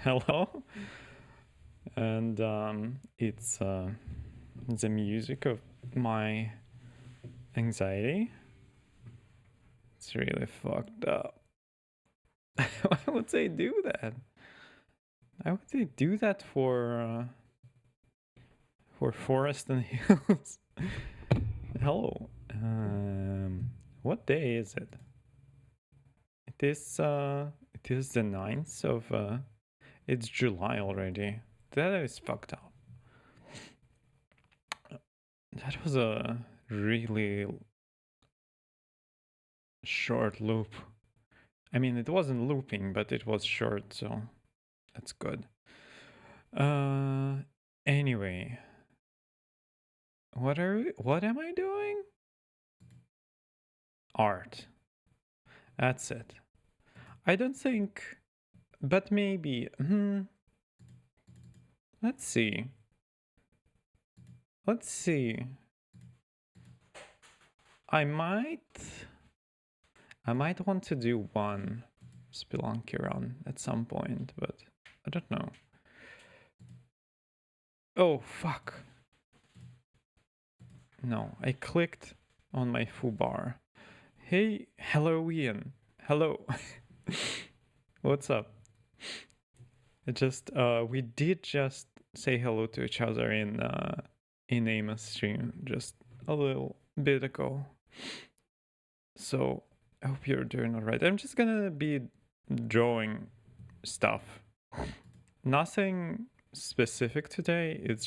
hello, and it's the music of my anxiety. It's really fucked up. Why would they do that? Why would they do that for Forest and Hills? Hello. What day is it? It is the 9th of it's July already. That is fucked up. That was a really short loop. I mean, it wasn't looping, but it was short, so that's good. Anyway, what am I doing? Art. That's it. I don't think, but maybe. Let's see. Let's see. I might want to do one Spelunky run at some point, but I don't know. Oh, fuck. No, I clicked on my foobar. Hey, hello, Ian. Hello. What's up? We did just say hello to each other in Amos stream just a little bit ago. So I hope you're doing alright. I'm just gonna be drawing stuff. Nothing specific today. It's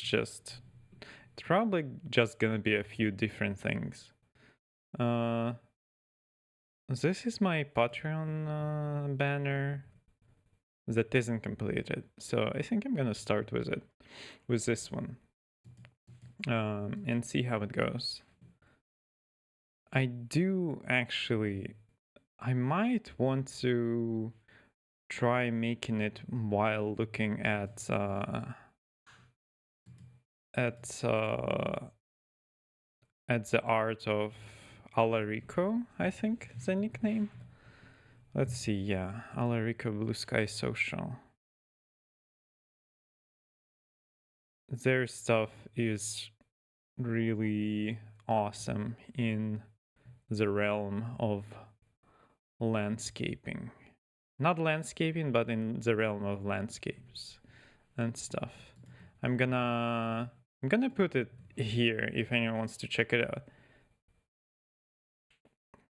probably just gonna be a few different things. This is my Patreon banner that isn't completed, so I think I'm gonna start with this one, and see how it goes. I do actually. I might want to try making it while looking at the art of Alarico, I think the nickname. Let's see, yeah, Alarico Blue Sky Social. Their stuff is really awesome in the realm of landscaping. Not landscaping, but in the realm of landscapes and stuff. I'm gonna put it here if anyone wants to check it out.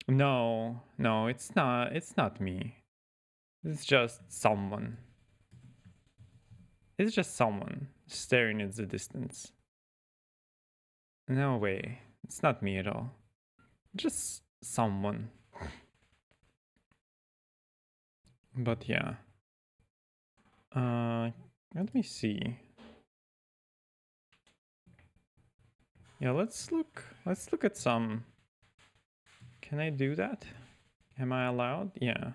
No, it's not me. It's just someone. It's just someone staring at the distance. No way. It's not me at all. Just someone. But yeah. Let me see. Yeah, let's look at some. Can I do that? Am I allowed? Yeah.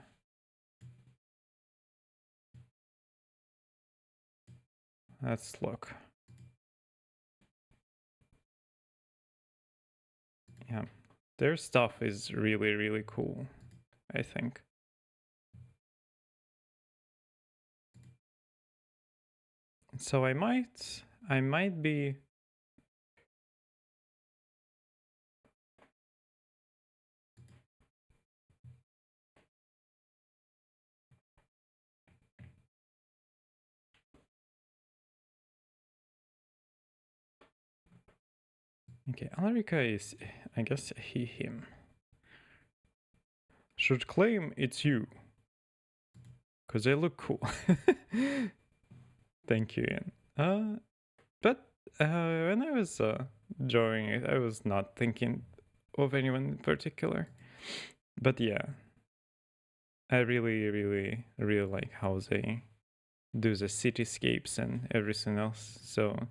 Let's look. Yeah. Their stuff is really, really cool, I think. So I might be. Okay, Alarica is, I guess, he, him. Should claim it's you. Because they look cool. Thank you, Ian. But when I was drawing it, I was not thinking of anyone in particular. But yeah, I really, really, really like how they do the cityscapes and everything else. So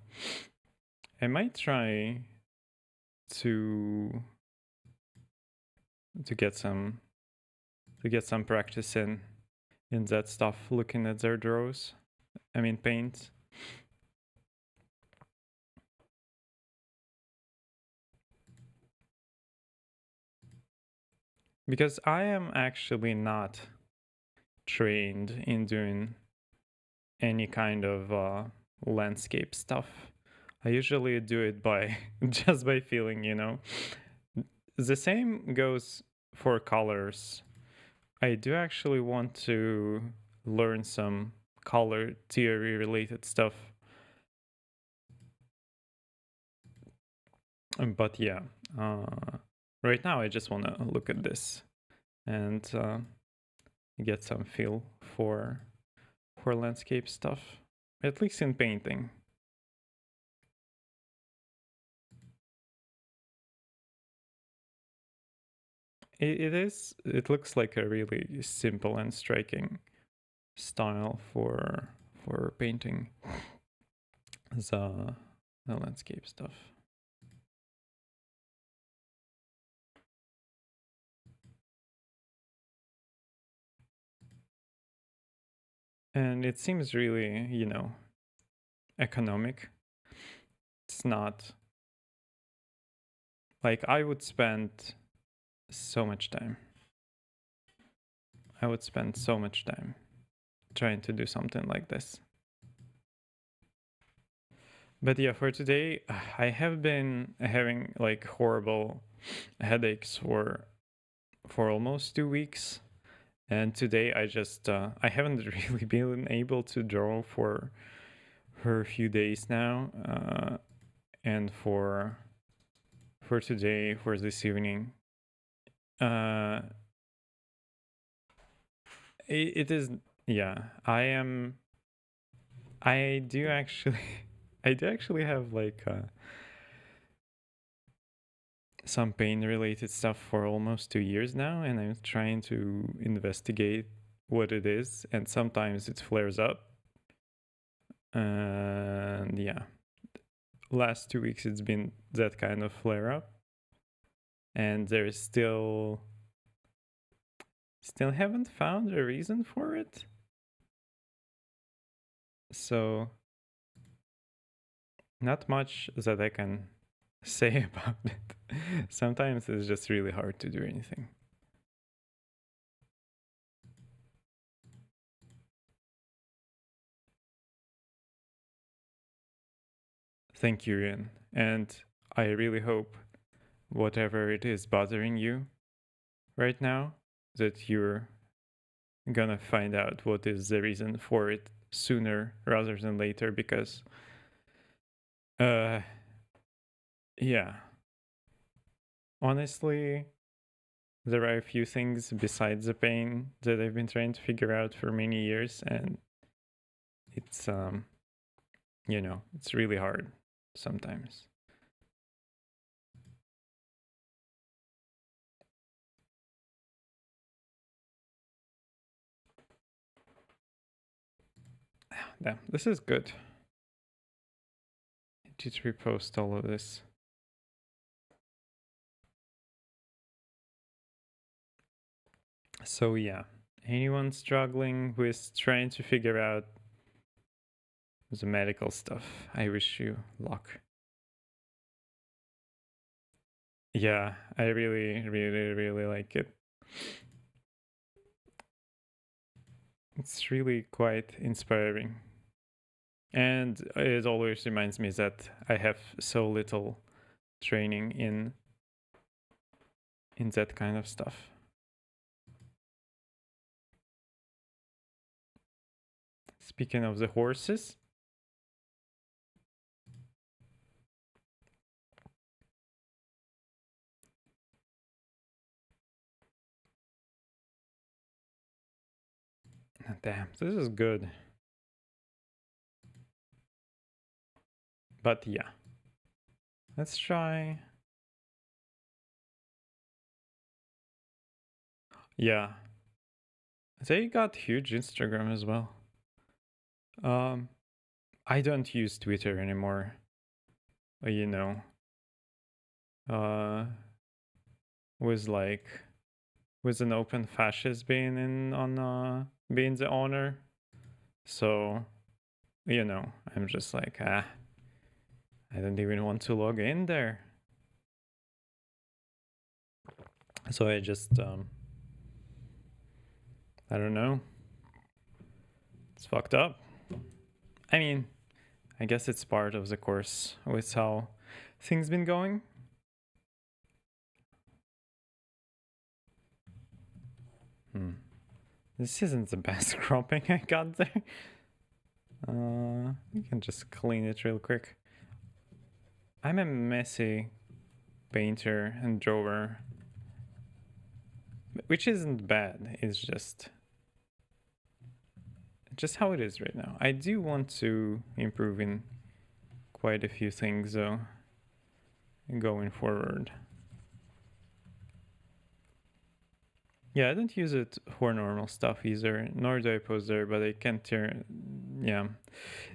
I might try to get some practice in that stuff, looking at their draws. I mean paints. Because I am actually not trained in doing any kind of landscape stuff. I usually do it by just by feeling, you know. The same goes for colors. I do actually want to learn some color theory related stuff. But yeah, right now I just want to look at this and get some feel for landscape stuff, at least in painting. It looks like a really simple and striking style for painting the landscape stuff. And it seems really, you know, economic. It's not like I would spend so much time. I would spend so much time trying to do something like this. But yeah, for today, I have been having like horrible headaches for almost 2 weeks, and today I just I haven't really been able to draw for a few days now, and for today, for this evening, uh, it is, yeah. I do actually I do actually have like some pain related stuff for almost 2 years now, and I'm trying to investigate what it is, and sometimes it flares up. And yeah, last 2 weeks it's been that kind of flare up, and there's still haven't found a reason for it. So not much that I can say about it. Sometimes it's just really hard to do anything. Thank you, Ian. And I really hope whatever it is bothering you right now, that you're gonna find out what is the reason for it sooner rather than later, because yeah, honestly, there are a few things besides the pain that I've been trying to figure out for many years, and it's you know, it's really hard sometimes. Damn, this is good. I need to repost all of this. So yeah, anyone struggling with trying to figure out the medical stuff, I wish you luck. Yeah, I really, really, really like it. It's really quite inspiring. And it always reminds me that I have so little training in that kind of stuff. Speaking of the horses, damn, this is good. But yeah, let's try. Yeah, they got huge Instagram as well. I don't use Twitter anymore. You know, uh, with like with an open fascist being in on being the owner, so you know, I'm just like I don't even want to log in there. So I just I don't know, It's fucked up. I mean, I guess it's part of the course with how things been going. This isn't the best cropping I got there. We can just clean it real quick. I'm a messy painter and drawer, which isn't bad. It's just how it is right now. I do want to improve in quite a few things though, going forward. Yeah, I don't use it for normal stuff either, nor do I post there, but I can't turn. Yeah.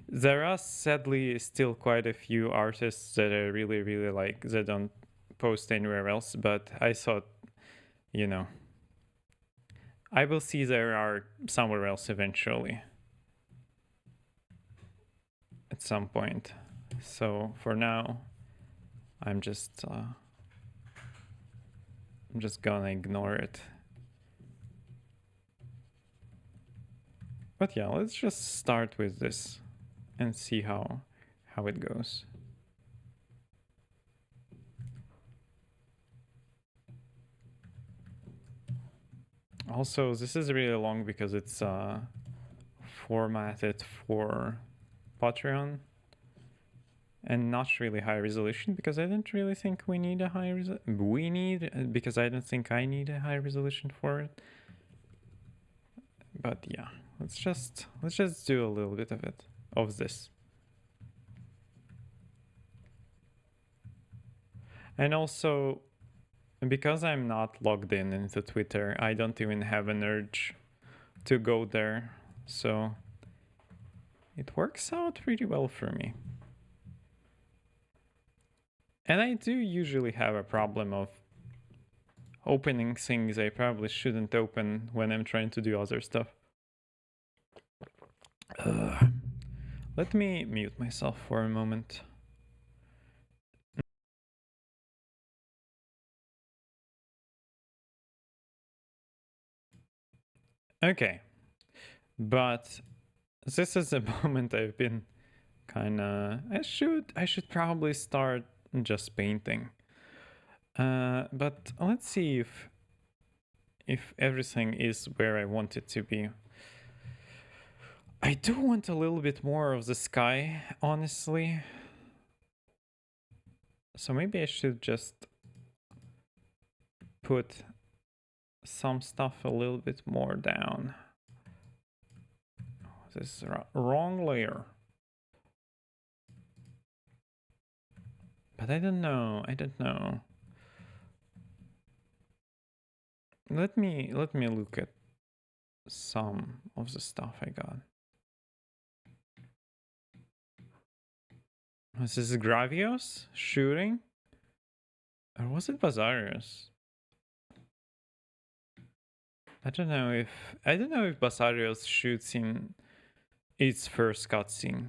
There are sadly still quite a few artists that I really, really like that don't post anywhere else, but I thought, you know, I will see their art somewhere else eventually. At some point. So for now, I'm just gonna ignore it. But yeah, let's just start with this and see how it goes. Also, this is really long because it's formatted for Patreon and not really high resolution because I didn't really think we need a high resolution. Because I don't think I need a high resolution for it. But yeah, let's just do a little bit of this. And also, because I'm not logged in into Twitter, I don't even have an urge to go there. So it works out pretty well for me. And I do usually have a problem of opening things I probably shouldn't open when I'm trying to do other stuff. Let me mute myself for a moment. Okay. But this is a moment I've been kinda I should probably start just painting. But let's see if everything is where I want it to be. I do want a little bit more of the sky, honestly. So maybe I should just put some stuff a little bit more down. This is wrong layer. But I don't know. Let me look at some of the stuff I got. Was this Gravios shooting? Or was it Basarios? I don't know if Basarios shoots in its first cutscene.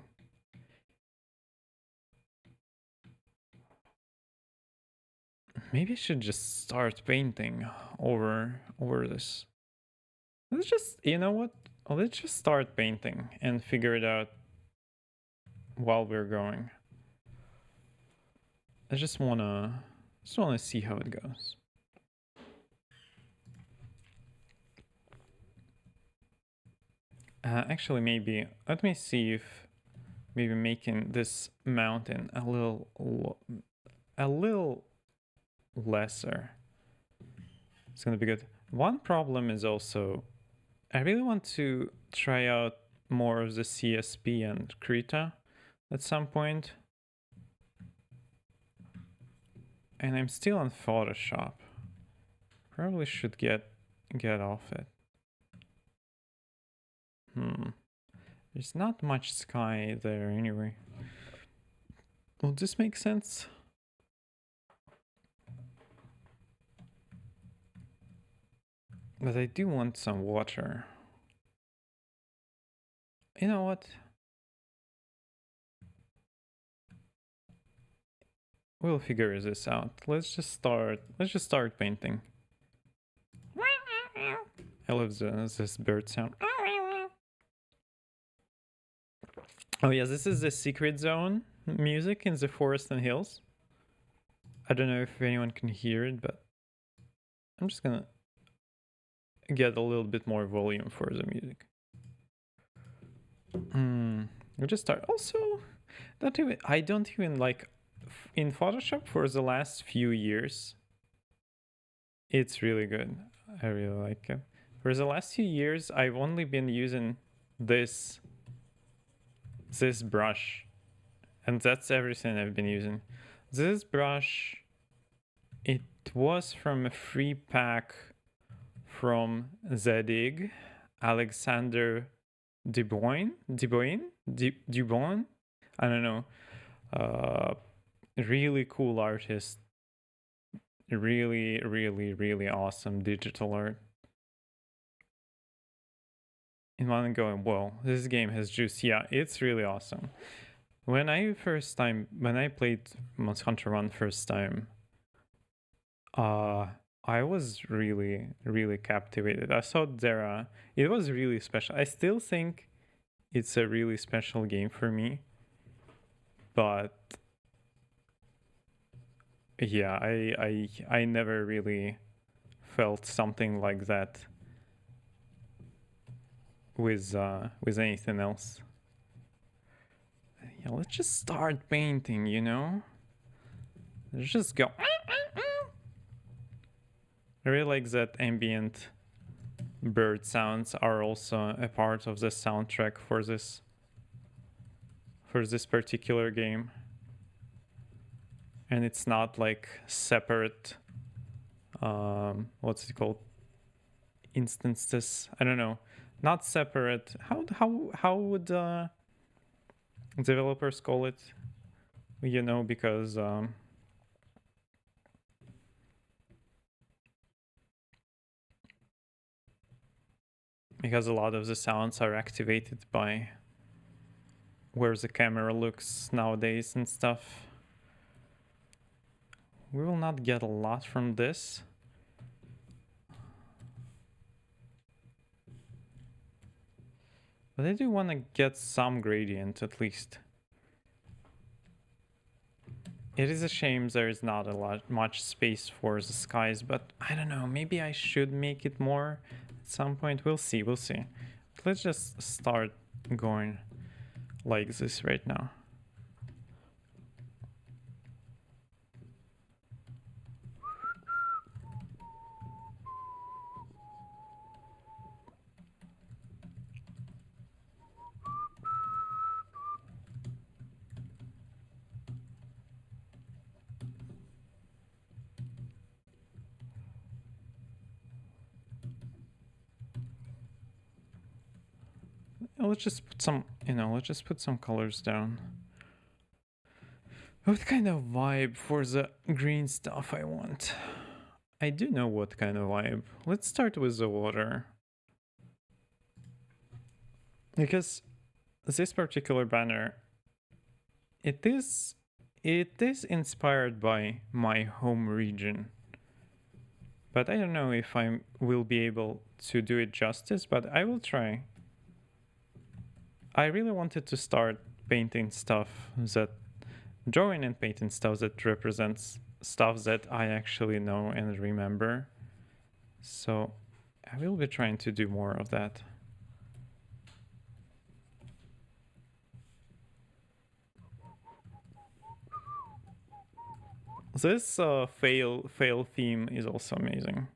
Maybe I should just start painting over this. Let's just, you know what? Let's just start painting and figure it out while we're going. I just wanna see how it goes. Actually, maybe let me see if maybe making this mountain a little lesser. It's gonna be good. One problem is also I really want to try out more of the CSP and Krita at some point. And I'm still on Photoshop. Probably should get off it. There's not much sky there anyway. Will this make sense? But I do want some water. You know what? We'll figure this out. Let's just start painting. I love this bird sound. Oh yes, this is the secret zone music in the forest and hills. I don't know if anyone can hear it, but I'm just gonna get a little bit more volume for the music. We'll just start. Also, I don't even like in Photoshop for the last few years. It's really good. I really like it. For the last few years, I've only been using this brush, and that's everything I've been using. This brush, it was from a free pack from Zadig, Alexander Duboin. I don't know. Really cool artist. Really, really, really awesome digital art. In one going, whoa, this game has juice. Yeah, it's really awesome. When I played Monster Hunter 1 first time, I was really, really captivated. I thought it was really special. I still think it's a really special game for me. But yeah, I never really felt something like that with anything else. Yeah, let's just start painting, you know? Let's just go. I really like that ambient bird sounds are also a part of the soundtrack for this particular game. And it's not like separate what's it called? Instances. I don't know. Not separate. How would developers call it? You know, because a lot of the sounds are activated by where the camera looks nowadays and stuff. We will not get a lot from this. But I do want to get some gradient at least. It is a shame there is not much space for the skies, but I don't know, maybe I should make it more at some point. We'll see. Let's just start going like this right now. Let's just put some colors down. What kind of vibe for the green stuff I want? I do know what kind of vibe. Let's start with the water. Because this particular banner, it is inspired by my home region. But I don't know if I will be able to do it justice, but I will try. I really wanted to start painting stuff drawing and painting stuff that represents stuff that I actually know and remember. So I will be trying to do more of that. This fail theme is also amazing.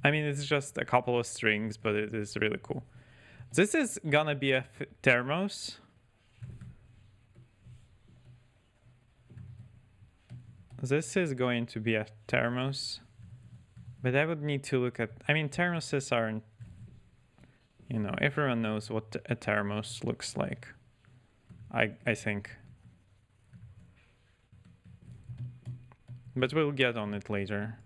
I mean, it's just a couple of strings, but it is really cool. This is gonna be a thermos. This is going to be a thermos. But I would need to look at... I mean, thermoses aren't... You know, everyone knows what a thermos looks like. I think. But we'll get on it later.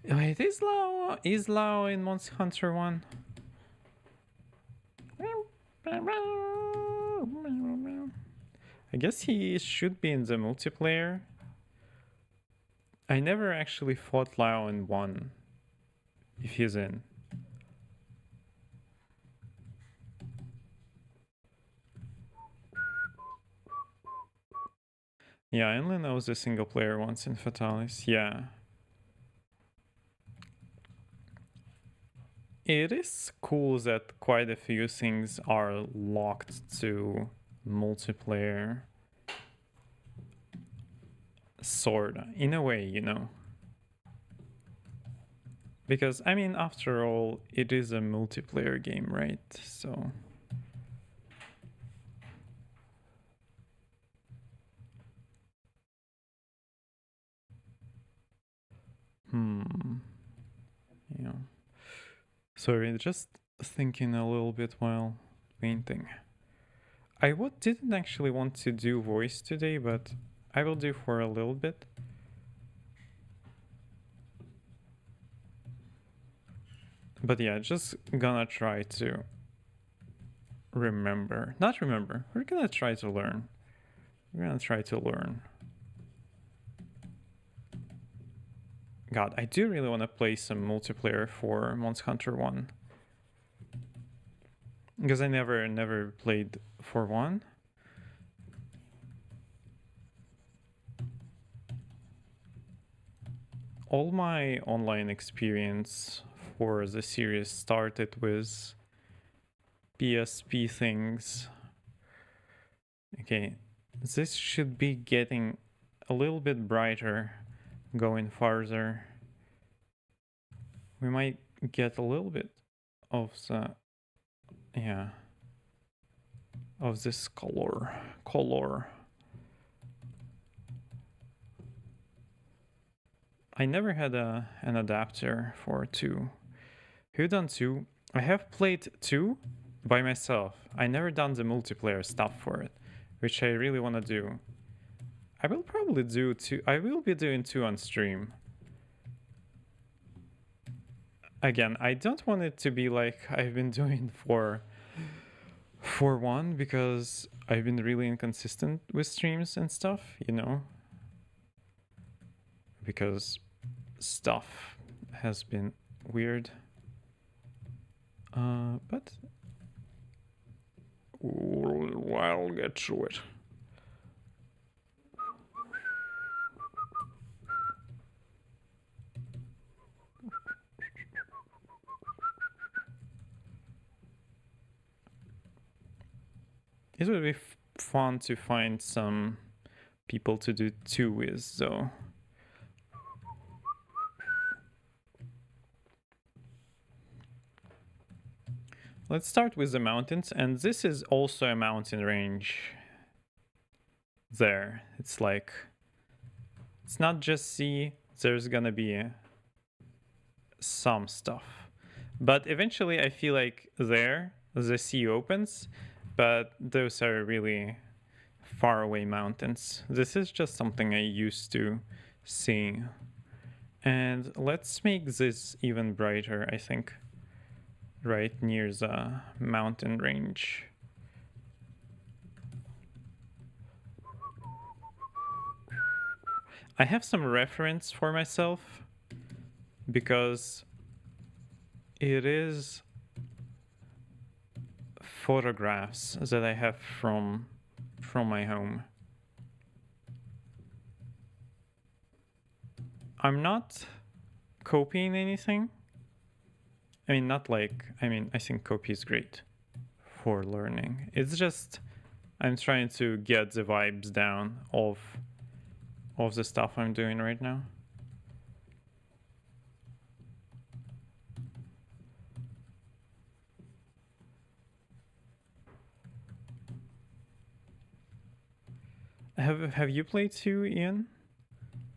Wait, is Lao in Monster Hunter 1? I guess he should be in the multiplayer. I never actually fought Lao in 1. If he's in. Yeah, I only know the single player ones in Fatalis. Yeah. It is cool that quite a few things are locked to multiplayer. Sorta. In a way, you know. Because, I mean, after all, it is a multiplayer game, right? So... Yeah. Sorry, just thinking a little bit while painting. I didn't actually want to do voice today, but I will do for a little bit. But yeah, just gonna try to remember. Not remember. We're gonna try to learn. We're gonna try to learn. God, I do really want to play some multiplayer for Monster Hunter 1. Because I never played for 1. All my online experience for the series started with PSP things. Okay, this should be getting a little bit brighter going farther. We might get a little bit of the, yeah, of this color. I never had an adapter for 2. Who done 2? I have played 2 by myself. I never done the multiplayer stuff for it, which I really want to do. I will probably do 2. I will be doing 2 on stream. Again, I don't want it to be like I've been doing for 1 because I've been really inconsistent with streams and stuff, you know? Because stuff has been weird. But I'll get through it. It would be fun to find some people to do 2 with, though. Let's start with the mountains, and this is also a mountain range. There, it's like, it's not just sea, there's gonna be some stuff. But eventually I feel like there, the sea opens, but those are really far away mountains. This is just something I used to see. And let's make this even brighter, I think. Right near the mountain range. I have some reference for myself because it is photographs that I have from my home. I'm not copying anything. I mean, not like, I mean, I think copy is great for learning. It's just, I'm trying to get the vibes down of the stuff I'm doing right now. Have you played 2, Ian?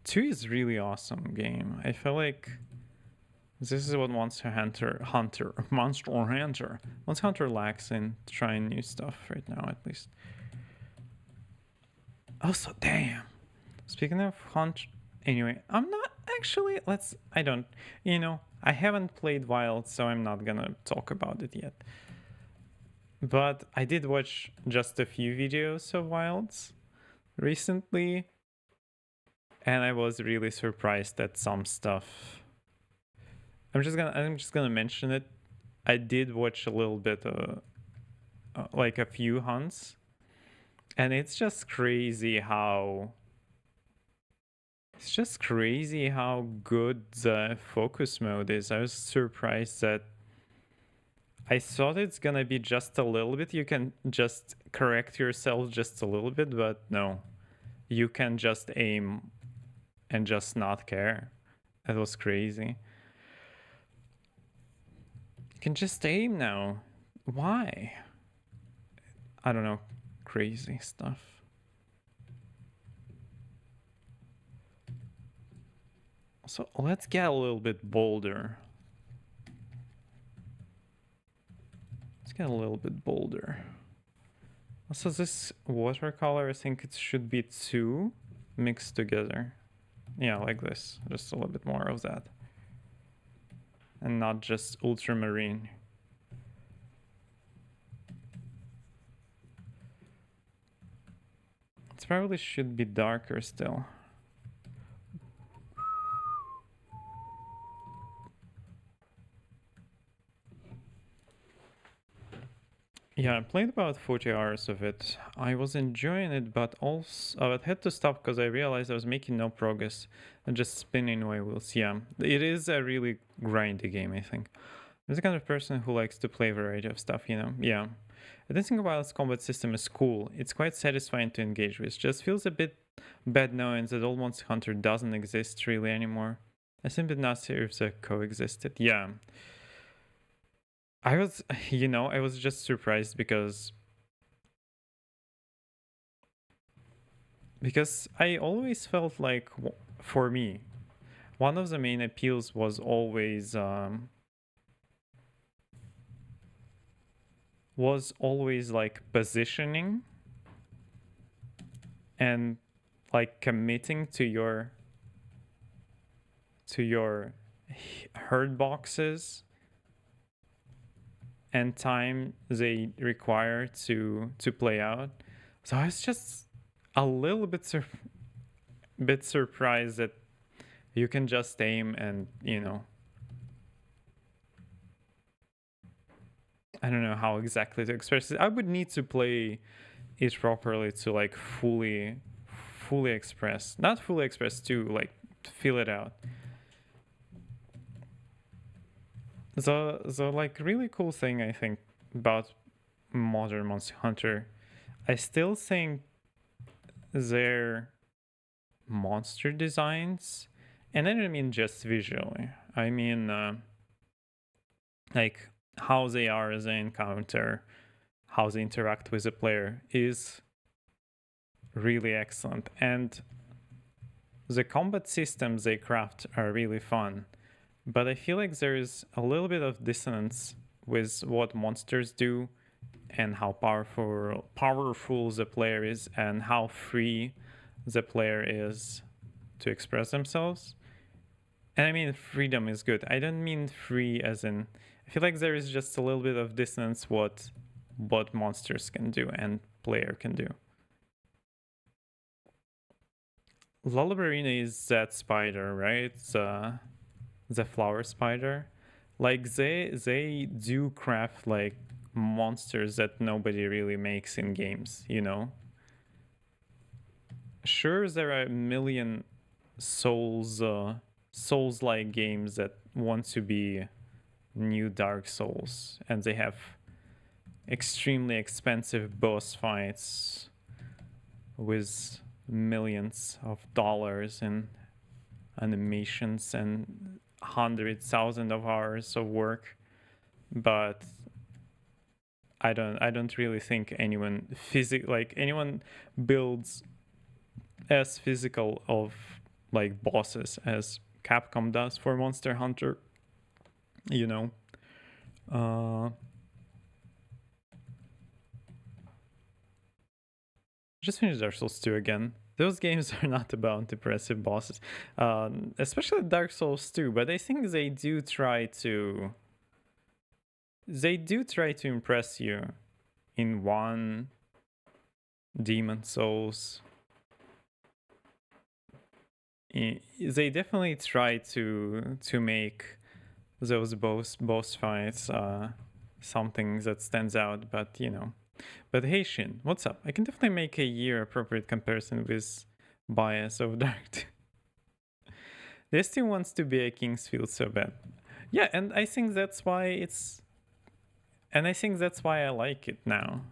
2 is really awesome game. I feel like this is what Monster Hunter lacks in trying new stuff right now, at least. Also, damn. Speaking of hunt, anyway, I'm not actually. I haven't played Wild, so I'm not gonna talk about it yet. But I did watch just a few videos of Wilds recently, and I was really surprised at some stuff. I'm just gonna mention it. I did watch a little bit, like a few hunts, and it's just crazy how good the focus mode is. I was surprised that I thought it's gonna be just a little bit. You can just correct yourself just a little bit, but no, you can just aim and just not care. That was crazy. You can just aim now. Why? I don't know. Crazy stuff. So let's get a little bit bolder. Also, this watercolor, I think it should be two mixed together. Yeah, like this. Just a little bit more of that. And not just ultramarine. It probably should be darker still. Yeah, I played about 40 hours of it. I was enjoying it, but also I had to stop because I realized I was making no progress and just spinning my wheels. Yeah, it is a really grindy game, I think. I'm the kind of person who likes to play a variety of stuff, Yeah. I don't think Wild's combat system is cool. It's quite satisfying to engage with. Just feels a bit bad knowing that Old Monster Hunter doesn't exist really anymore. I simply not sure if they coexisted. Yeah. I was just surprised because I always felt like, for me, one of the main appeals was always like positioning and like committing to your herd boxes and time they require to play out. So I was just a little bit surprised that you can just aim and I don't know how exactly to express it. I would need to play it properly to like fully express, not fully express, to like feel it out. The like really cool thing I think about modern Monster Hunter, I still think their monster designs, and I don't mean just visually, I mean like how they are as an encounter, how they interact with the player, is really excellent. And the combat systems they craft are really fun, but I feel like there's a little bit of dissonance with what monsters do and how powerful the player is and how free the player is to express themselves. And I mean freedom is good. I don't mean free as in, I feel like there is just a little bit of dissonance what monsters can do and player can do. Lullabarina is that spider, right? The flower spider. Like they do craft like monsters that nobody really makes in games, Sure, there are a million souls like games that want to be new Dark Souls, and they have extremely expensive boss fights with millions of dollars in animations and 100,000 of hours of work. But I don't really think anyone builds as physical of like bosses as Capcom does for Monster Hunter. Uh Just finished Dark Souls 2 again. Those games are not about impressive bosses, especially Dark Souls 2. But I think they do try to impress you in one Demon Souls. They definitely try to make those boss fights something that stands out. But you know. But hey Shin, what's up? I can definitely make a year appropriate comparison with Bias of Dark. They still wants to be a Kingsfield so bad. Yeah, and I think that's why it's, and I think that's why I like it now.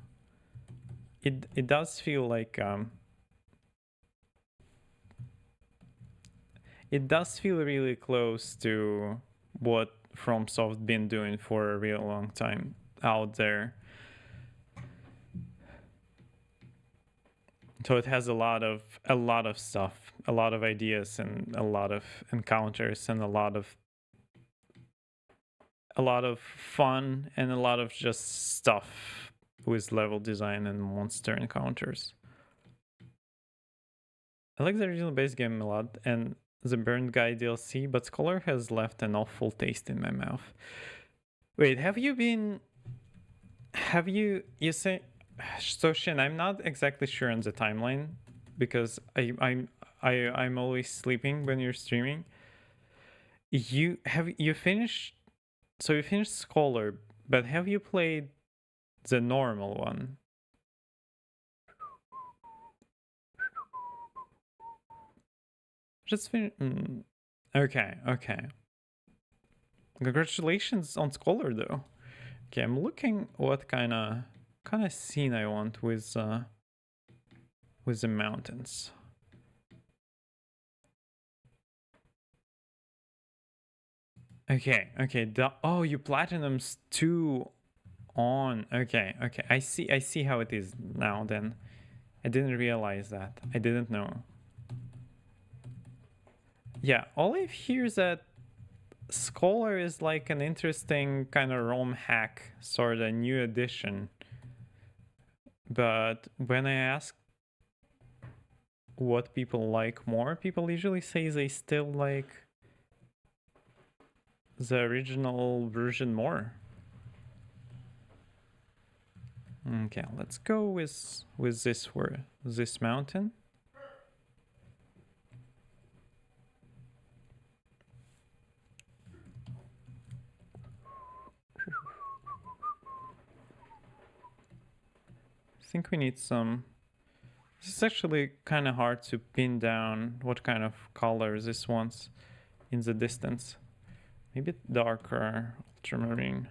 It does feel like it does feel really close to what FromSoft been doing for a real long time out there. So it has a lot of stuff, a lot of ideas, and a lot of encounters, and a lot of fun, and a lot of just stuff with level design and monster encounters. I like the original base game a lot and the Burned Guy DLC, but Scholar has left an awful taste in my mouth. Wait, you say, so Shin, I'm not exactly sure on the timeline because I'm always sleeping when you're streaming. You finished Scholar, but have you played the normal one? Just finish. Okay. Congratulations on Scholar though. Okay, I'm looking what kind of scene I want with the mountains. Okay. Oh, you platinums 2 on. Okay. I see how it is now then. I didn't realize that. I didn't know. Yeah, all I hear is that Scholar is like an interesting kind of ROM hack, sort of new addition. But when I ask what people like more, people usually say they still like the original version more. Okay, let's go with this mountain. I think we need some. This is actually kind of hard to pin down what kind of color this wants in the distance. Maybe darker ultramarine.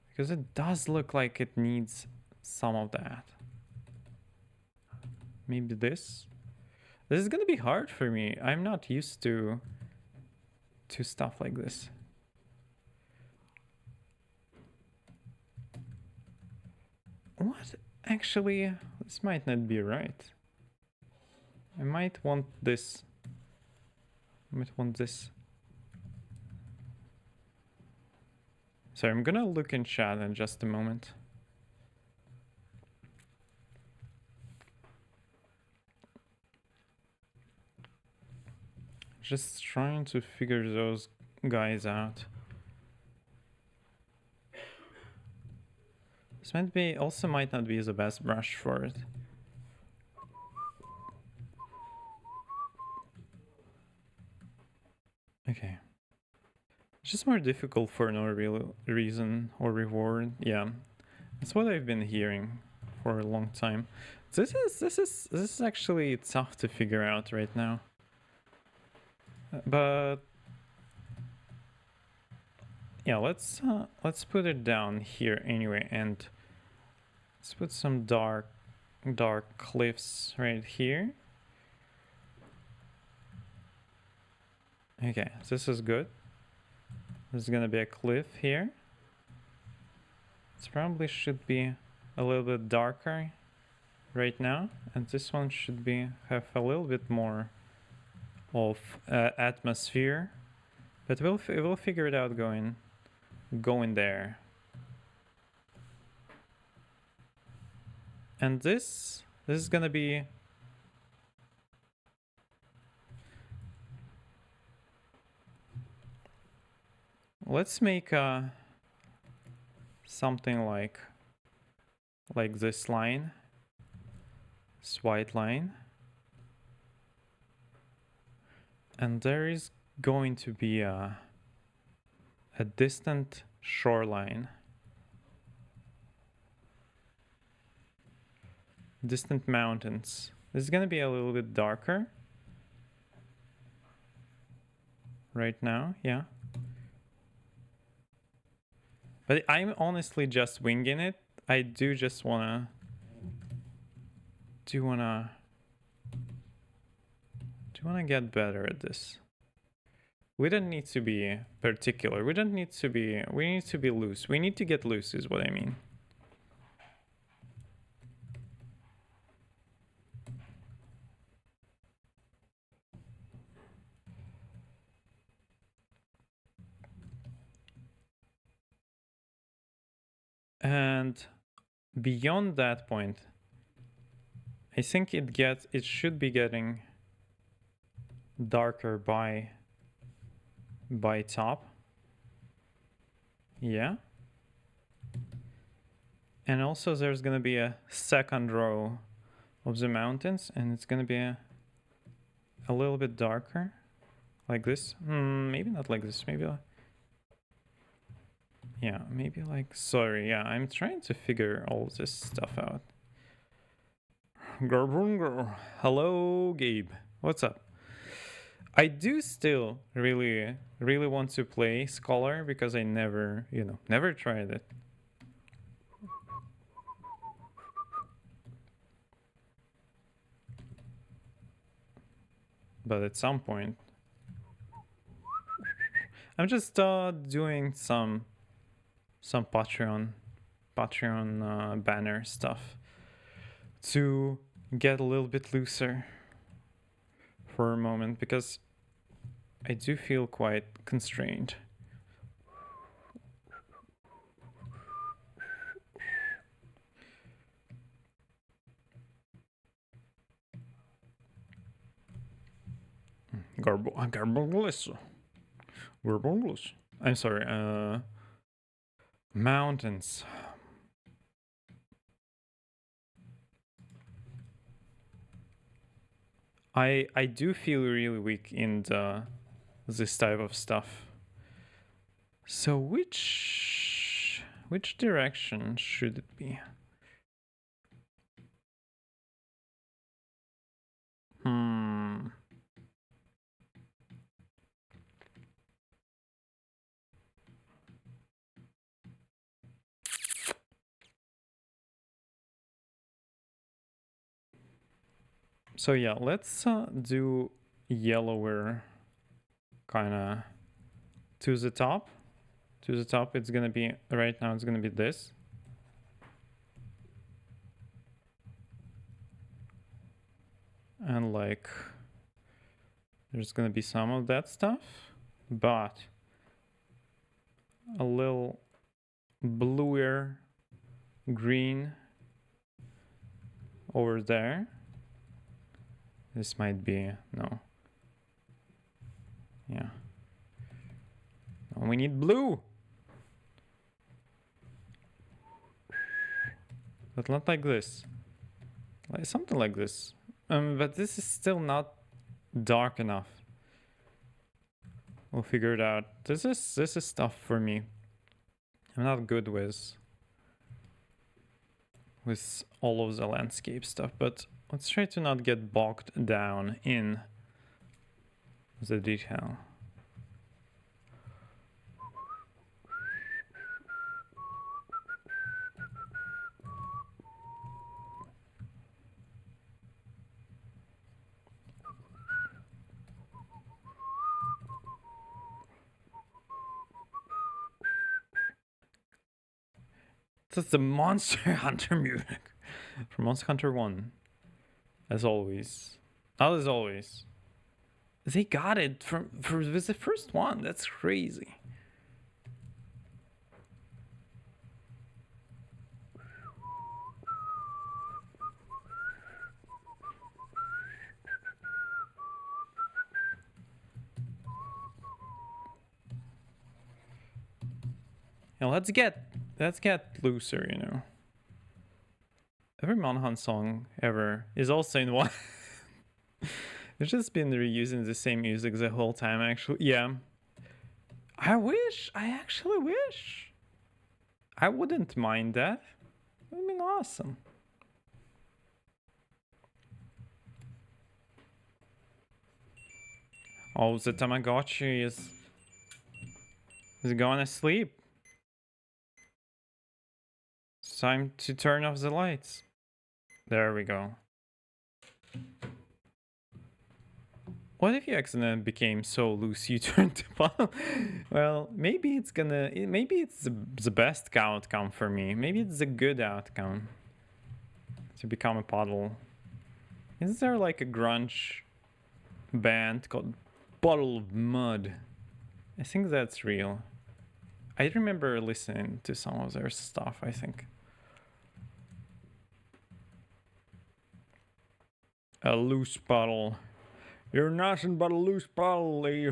Because it does look like it needs some of that. Maybe this. This is gonna be hard for me. I'm not used to stuff like this. What? Actually, this might not be right. I might want this. So I'm gonna look in chat in just a moment. Just trying to figure those guys out. This might not be the best brush for it. Okay. It's just more difficult for no real reason or reward. Yeah. That's what I've been hearing for a long time. This is actually tough to figure out right now. But yeah, let's put it down here anyway, and let's put some dark cliffs right here. Okay, this is good. There's gonna be a cliff here. It probably should be a little bit darker right now, and this one should have a little bit more of atmosphere, but we'll figure it out going there. And this is gonna be... Let's make something like this line. This white line. And there is going to be a distant shoreline. Distant mountains. This is gonna be a little bit darker. Right now, yeah. But I'm honestly just winging it. I do just wanna get better at this. We don't need to be particular. We need to be loose. We need to get loose is what I mean. And beyond that point, I think it should be getting darker by top. Yeah. And also there's gonna be a second row of the mountains, and it's gonna be a little bit darker, like this. Maybe not like this. Maybe yeah, maybe like... Sorry, yeah, I'm trying to figure all this stuff out. Hello, Gabe. What's up? I do still really want to play Scholar because I never tried it. But at some point, I'm just doing some Patreon banner stuff to get a little bit looser for a moment, because I do feel quite constrained. I'm sorry. Mountains. I do feel really weak in this type of stuff. So which direction should it be? So yeah, let's do yellower kind of to the top. To the top, it's gonna be, right now it's gonna be this. And like, there's gonna be some of that stuff, but a little bluer green over there. This might be, no. Yeah. No, we need blue. But not like this. Like something like this. But this is still not dark enough. We'll figure it out. This is stuff for me. I'm not good with all of the landscape stuff, but let's try to not get bogged down in the detail. That's the Monster Hunter music from Monster Hunter 1. As always. Not as always. They got it from the first one. That's crazy. And let's get looser, you know. Every Monhan song ever is also in one. They've just been reusing the same music the whole time, actually. Yeah. I actually wish. I wouldn't mind that. It would have been awesome. Oh, the Tamagotchi is going to sleep. It's time to turn off the lights. There we go. What if you accidentally became so loose you turned to puddle? Well, maybe it's the best outcome for me. Maybe it's a good outcome to become a puddle. Is there like a grunge band called Bottle of Mud? I think that's real. I remember listening to some of their stuff, I think. A loose puddle. You're nothing but a loose puddle, Lee.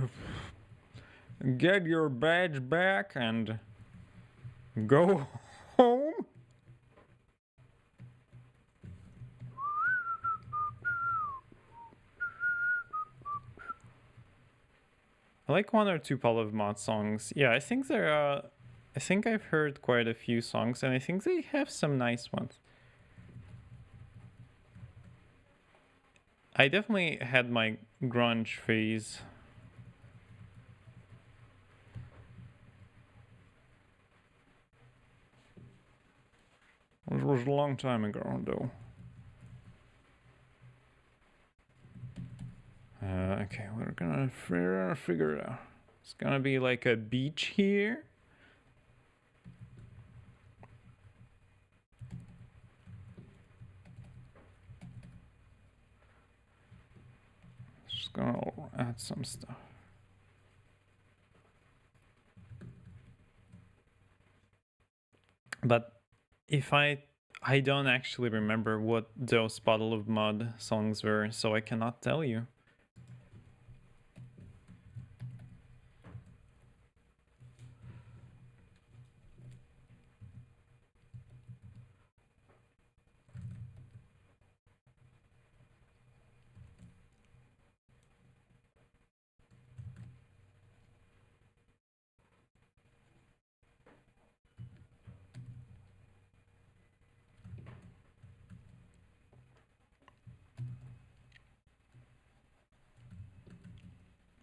Get your badge back and go home. I like one or two Bottle of Mud songs. Yeah, I think I think I've heard quite a few songs, and I think they have some nice ones. I definitely had my grunge phase. It was a long time ago, though. Okay, we're gonna figure it out. It's gonna be like a beach here. Just gonna add some stuff. But if I don't actually remember what those Bottle of Mud songs were, so I cannot tell you.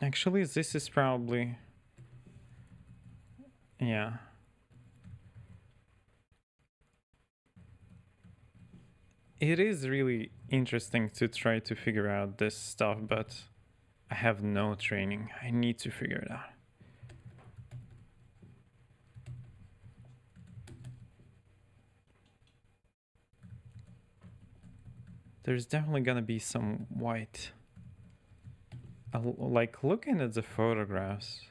Actually, this is probably... Yeah. It is really interesting to try to figure out this stuff, but I have no training. I need to figure it out. There's definitely gonna be some white. Like, looking at the photographs,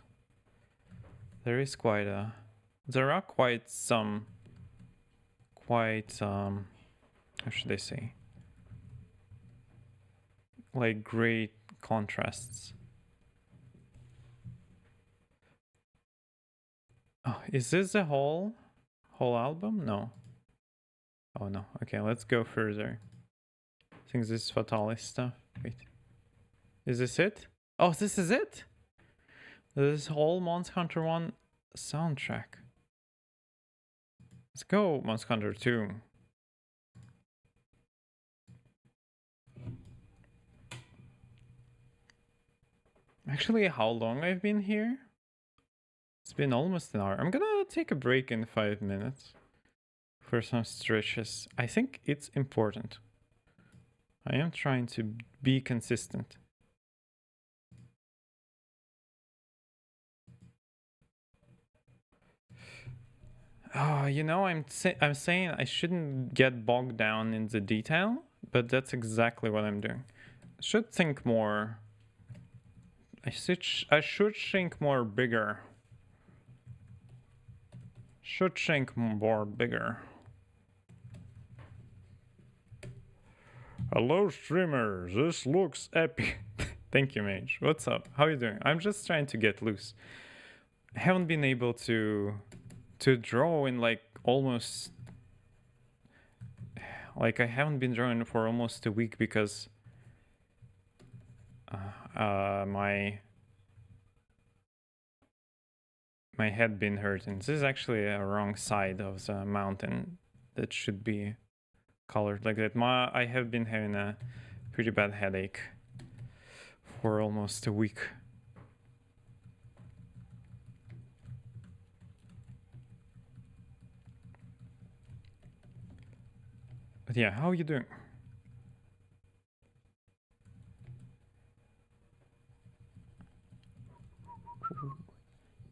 there is quite a... There are quite some... Quite, how should I say? Like, great contrasts. Oh, is this the whole album? No. Oh no. Okay, let's go further. I think this is Fatalis stuff. Wait. Is this it? Oh, this is it? This whole Monster Hunter 1 soundtrack. Let's go Monster Hunter 2. Actually, how long I've been here? It's been almost an hour. I'm gonna take a break in 5 minutes for some stretches. I think it's important. I am trying to be consistent. Oh, you know, I'm saying I shouldn't get bogged down in the detail, but that's exactly what I'm doing. I should think more. I should think more bigger. Should think more bigger. Hello, streamers. This looks epic. Thank you, Mage. What's up? How you doing? I'm just trying to get loose. I haven't been able to to draw in like almost, like I haven't been drawing for almost a week because my head been hurting. This is actually a wrong side of the mountain that should be colored like that. I have been having a pretty bad headache for almost a week. But yeah, how are you doing?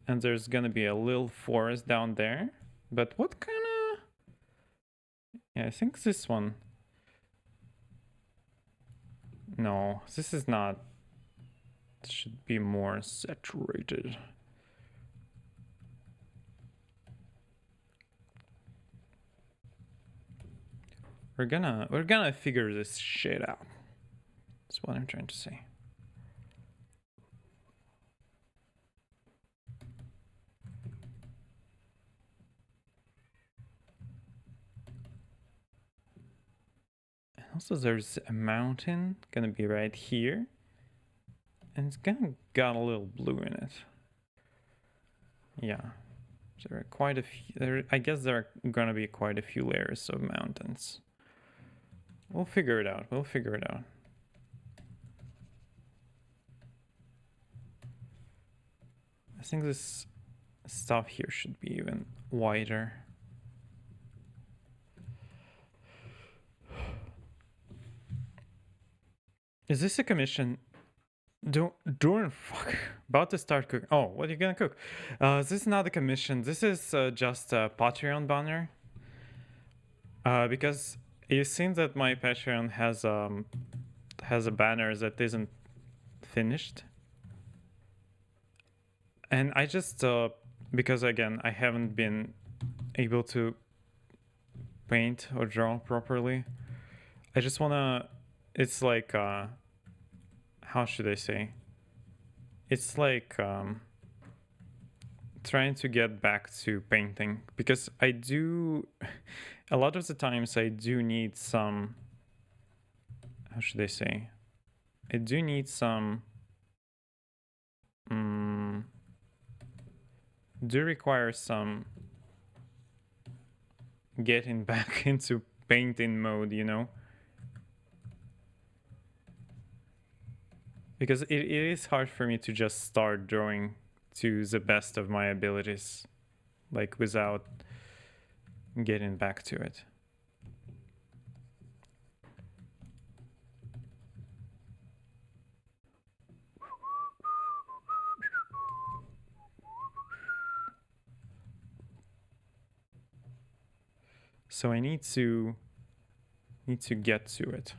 And there's gonna be a little forest down there. But what kind of... Yeah, I think this one... No, this is not... It should be more saturated. We're gonna figure this shit out. That's what I'm trying to say. And also there's a mountain gonna be right here. And it's gonna got a little blue in it. Yeah. There are quite a few, I guess there are gonna be quite a few layers of mountains. We'll figure it out. We'll figure it out. I think this stuff here should be even wider. Is this a commission? During fuck, about to start cooking. Oh, what are you gonna cook? This is not a commission. This is just a Patreon banner. Because you've seen that my Patreon has a banner that isn't finished, and I just because again I haven't been able to paint or draw properly. I just wanna. It's like how should I say? It's like trying to get back to painting because I do a lot of the times I do need some, how should I say? I do need some do require some getting back into painting mode, you know? Because it is hard for me to just start drawing to the best of my abilities, like without getting back to it. So I need to get to it.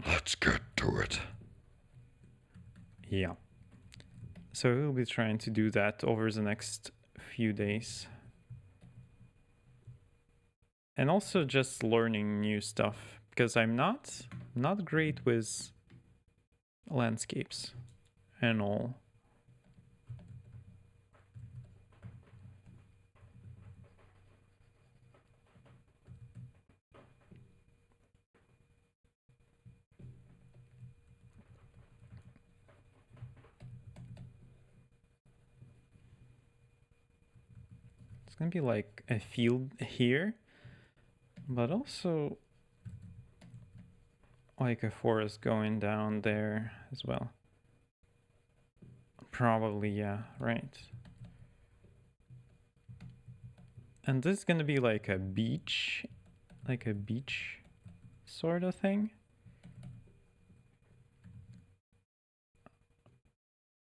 Let's get to it. Yeah. So we'll be trying to do that over the next few days. And also just learning new stuff because I'm not great with landscapes and all. It's gonna be like a field here, but also like a forest going down there as well. Probably, yeah, right. And this is gonna be like a beach sort of thing.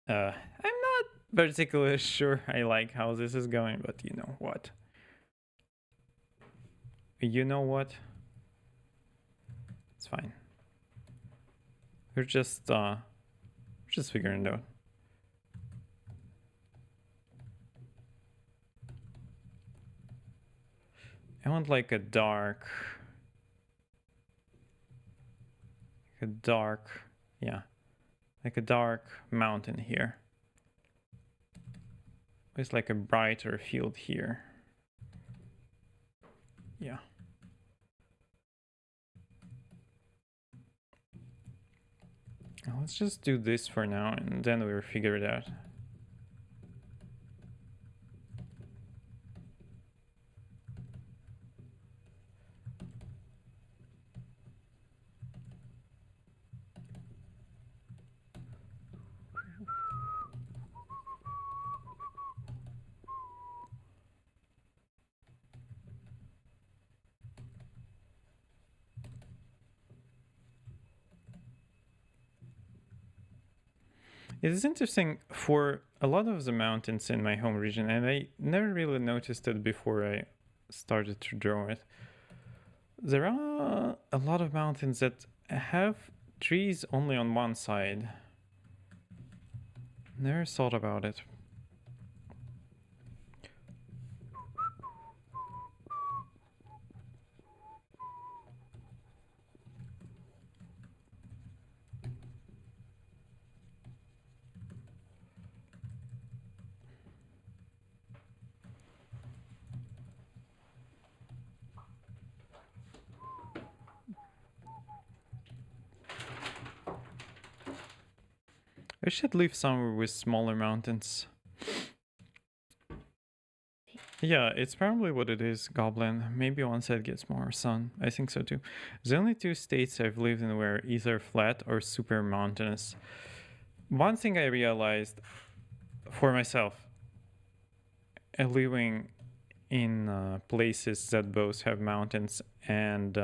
I'm not particularly sure I like how this is going, but you know what? You know what? It's fine. We're just figuring it out. I want like a dark, yeah, like a dark mountain here with like a brighter field here. Yeah. Let's just do this for now and then we'll figure it out. It is interesting for a lot of the mountains in my home region, and I never really noticed it before I started to draw it. There are a lot of mountains that have trees only on one side. Never thought about it. I should live somewhere with smaller mountains. Yeah, it's probably what it is, Goblin. Maybe once it gets more sun. I think so too. The only two states I've lived in were either flat or super mountainous. One thing I realized for myself, living in places that both have mountains and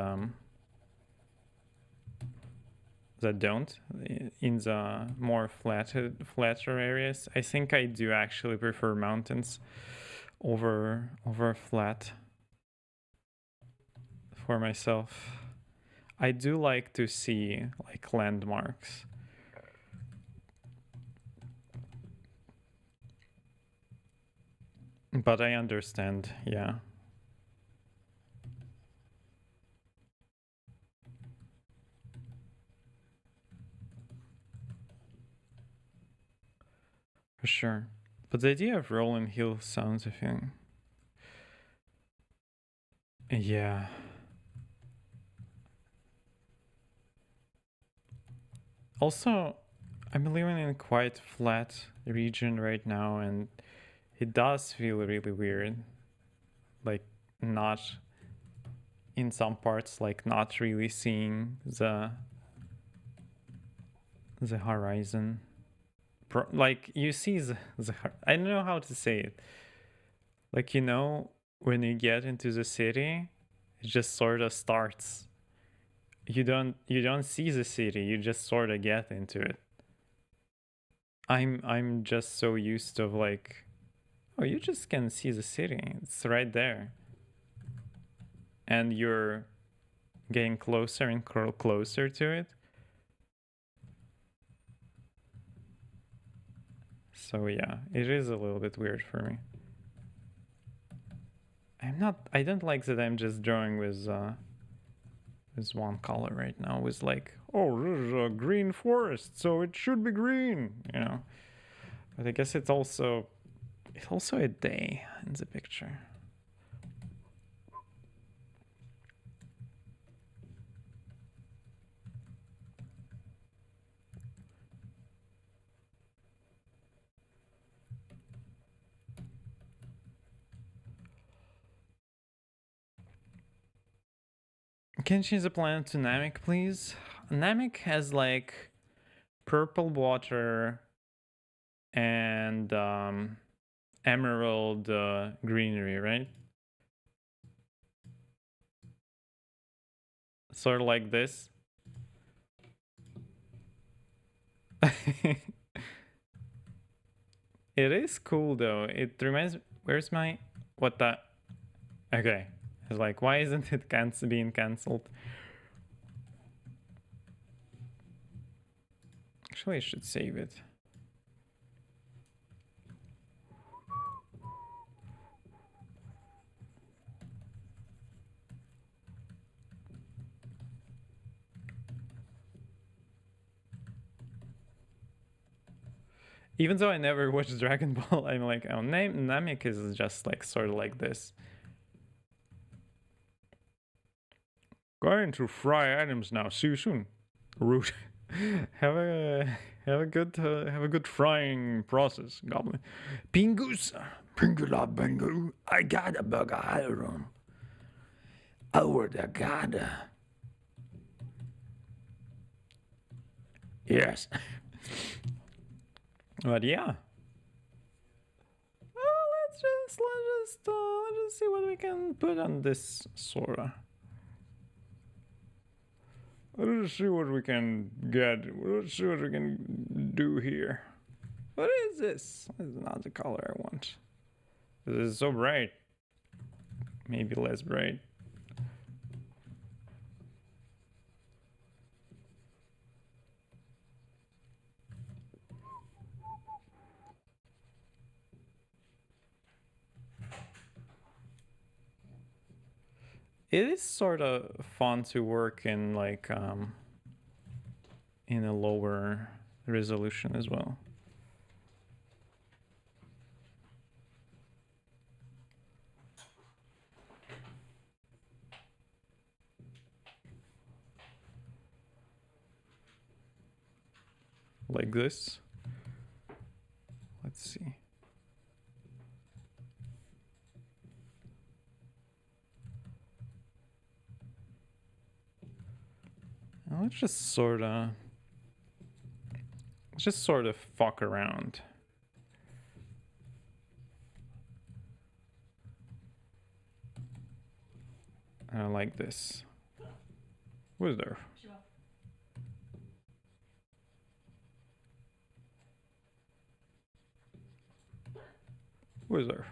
that don't, in the more flatter areas, I think I do actually prefer mountains over flat for myself. I do like to see like landmarks. But I understand, yeah. For sure. But the idea of rolling hill sounds a thing. Yeah. Also, I'm living in a quite flat region right now, and it does feel really weird. Like, not in some parts, like not really seeing the horizon. Like you see I don't know how to say it. Like, you know, when you get into the city, it just sort of starts. You don't see the city, you just sort of get into it. I'm just so used to like, oh, you just can see the city. It's right there. And you're getting closer and closer to it. So yeah, it is a little bit weird for me. I don't like that I'm just drawing with one color right now, with like, oh, this is a green forest, so it should be green, you know. But I guess it's also a day in the picture. Can you change the planet to Namek, please? Namek has like purple water and emerald greenery, right? Sort of like this. It is cool though. It reminds. Where's my what the? Okay, it's like, why isn't it being cancelled? Actually, I should save it. Even though I never watched Dragon Ball, I'm like, oh, Namek is just like sort of like this. Going to fry items now. See you soon. Root. have a good frying process, Goblin. Pingus. Pingula Bingo. I got a burger iron. Over the god. Yes. But yeah. Let's just see what we can put on this Sora. Let's see what we can get. Let's see what we can do here. What is this? This is not the color I want. This is so bright. Maybe less bright. It is sort of fun to work in like in a lower resolution as well. Like this. Let's see. Let's just sort of fuck around. I like this. What is there? What is there?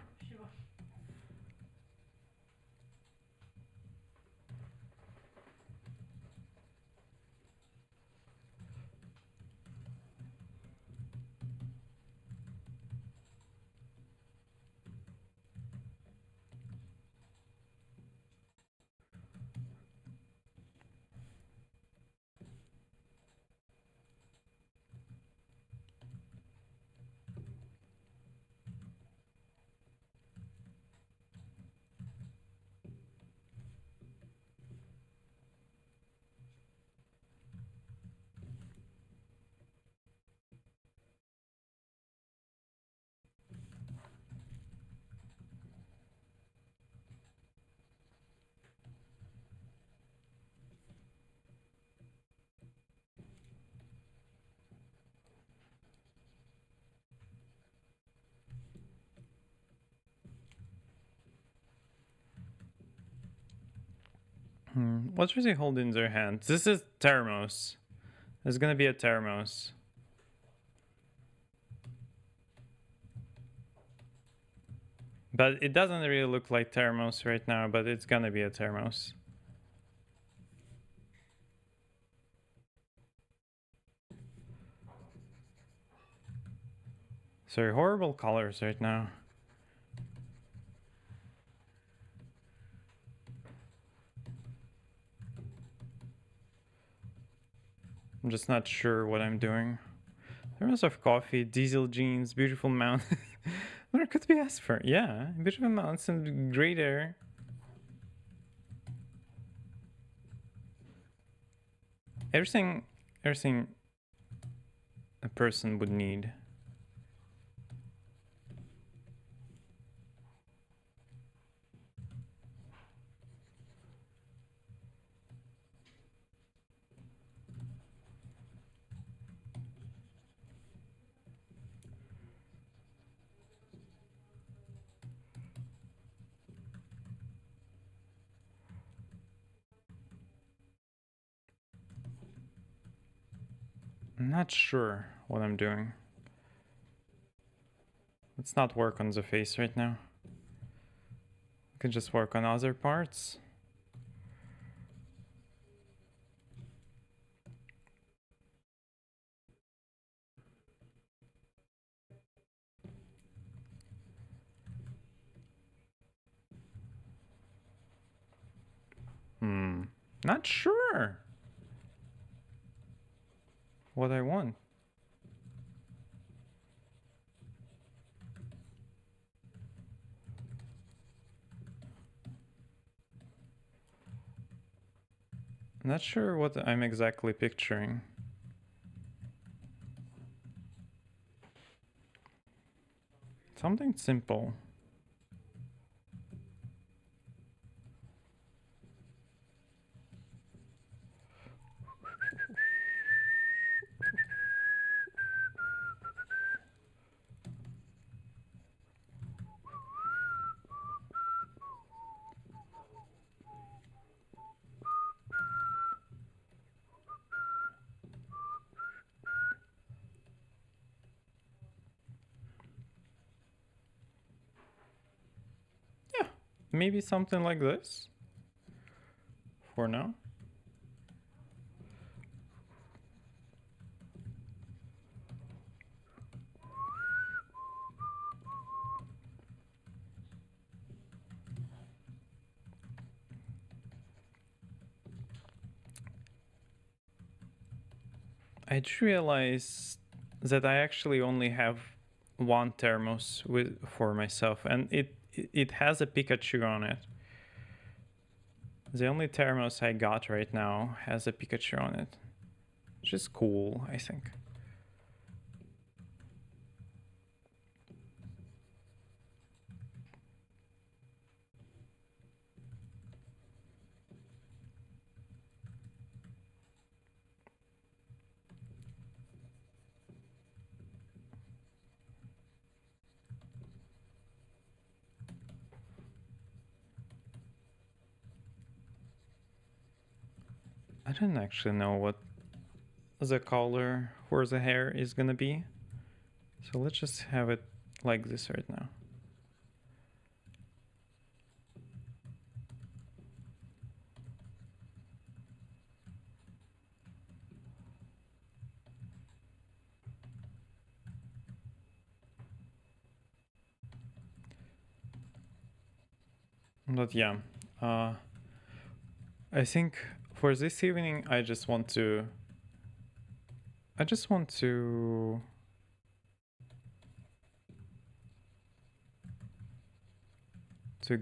What does he hold in their hands? This is Termos. There's gonna be a Termos. But it doesn't really look like Termos right now, but it's gonna be a Termos. Sorry, horrible colors right now. I'm just not sure what I'm doing. Thermos of coffee, diesel jeans, beautiful mountains. What could be asked for? Yeah, beautiful mountains and great air. Everything a person would need. I'm not sure what I'm doing. Let's not work on the face right now. We can just work on other parts. Not sure what I want. Not sure what I'm exactly picturing. Something simple. Yeah, maybe something like this for now. I just realized that I actually only have one thermos for myself, and it has a Pikachu on it. The only thermos I got right now has a Pikachu on it, which is cool, I think. I don't actually know what the color for the hair is gonna be, so let's just have it like this right now. But yeah, I think for this evening I just want to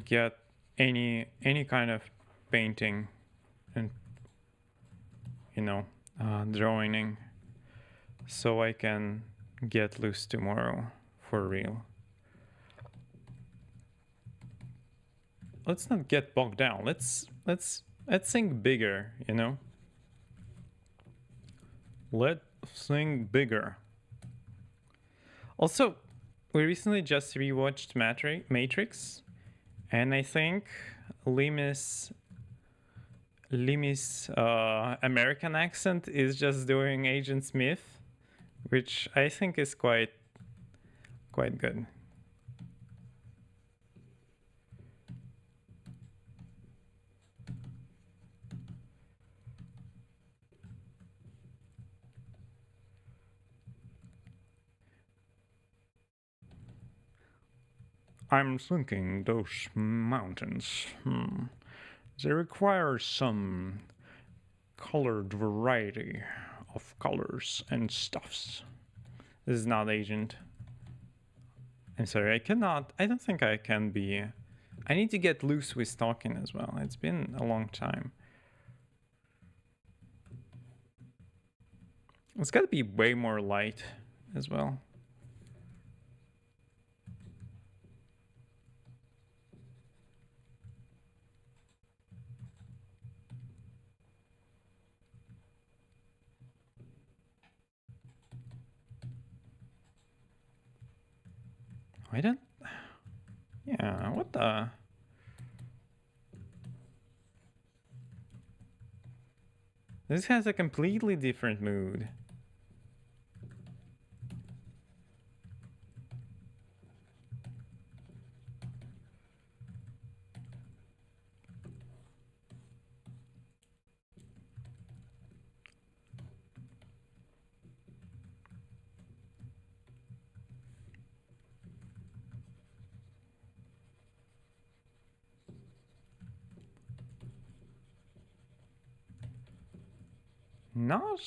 get any kind of painting and drawing so I can get loose tomorrow for real. Let's not get bogged down. Let's think bigger, you know? Let's think bigger. Also, we recently just rewatched Matrix, and I think Limis American accent is just doing Agent Smith, which I think is quite good. I'm thinking those mountains, they require some colored variety of colors and stuffs. This is not Agent. I'm sorry, I don't think I can be. I need to get loose with talking as well. It's been a long time. It's gotta be way more light as well. I don't. Yeah, what the? This has a completely different mood.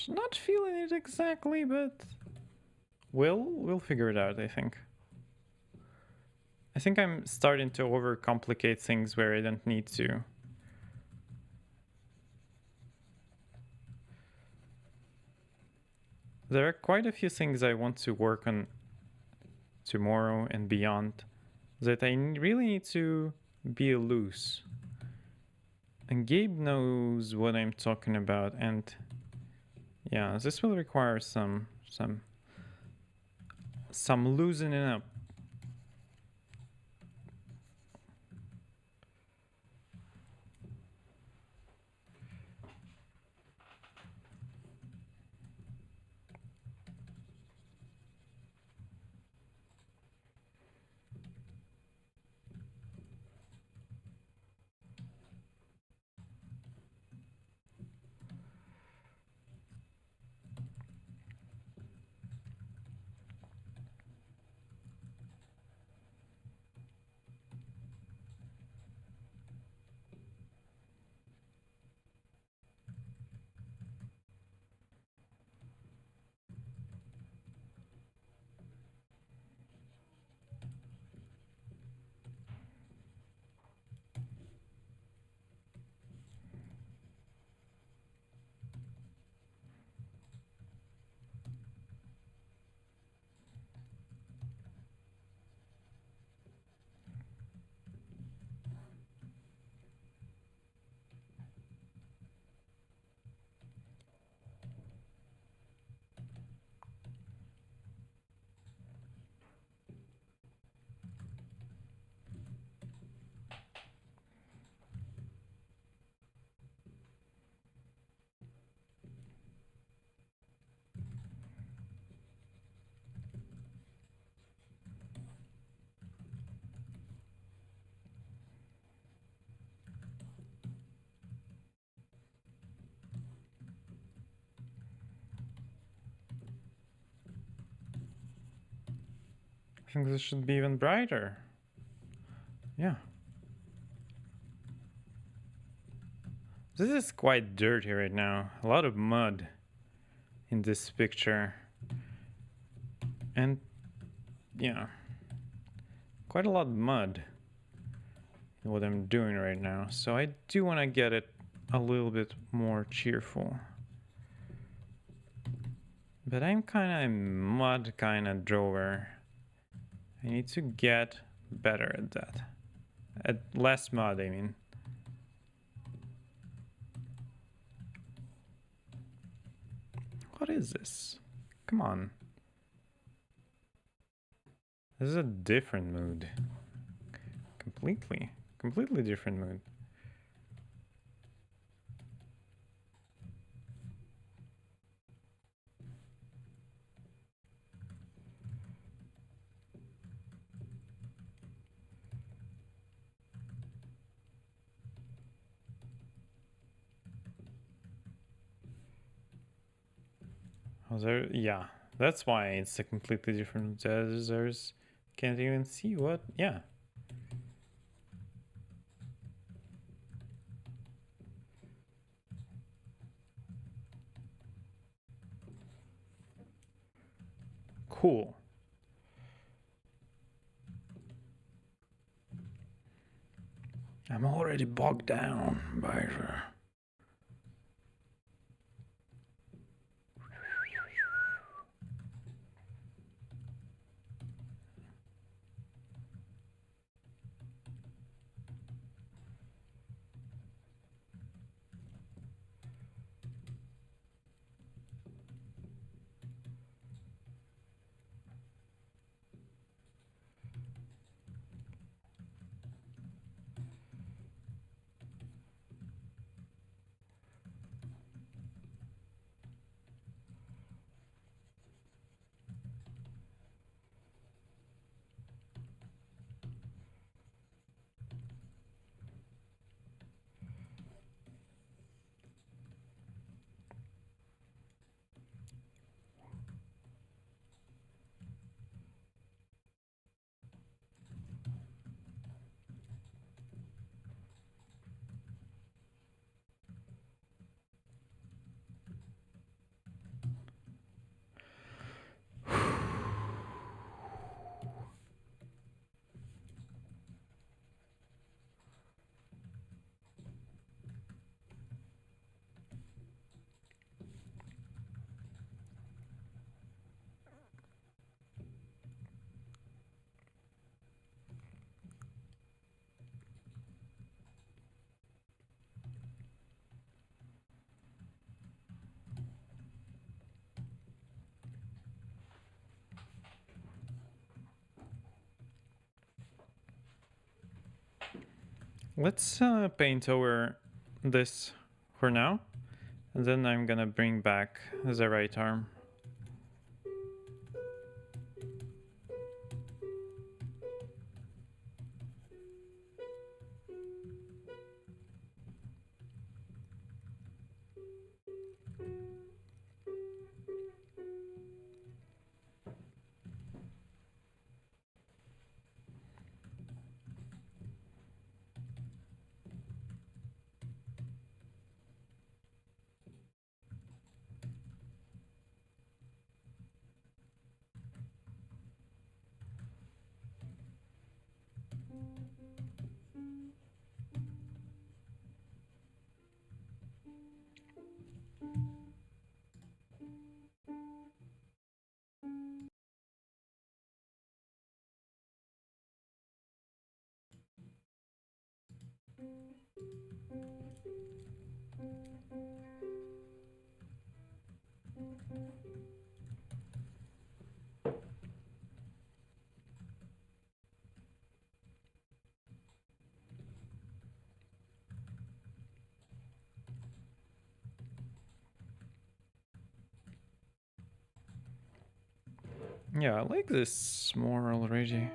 Not feeling it exactly, but we'll figure it out, I think. I think I'm starting to overcomplicate things where I don't need to. There are quite a few things I want to work on tomorrow and beyond that I really need to be loose. And Gabe knows what I'm talking about, and yeah, this will require some loosening up. I think this should be even brighter. Yeah. This is quite dirty right now. A lot of mud in this picture. And yeah, quite a lot of mud in what I'm doing right now. So I do want to get it a little bit more cheerful. But I'm kind of a mud kind of drawer. I need to get better at that. At less mud, I mean. What is this? Come on. This is a different mood. Completely different mood. Oh, there, yeah, that's why it's a completely different. There's can't even see what. Yeah. Cool. I'm already bogged down by the. Let's paint over this for now, and then I'm gonna bring back the right arm. Yeah, I like this more already.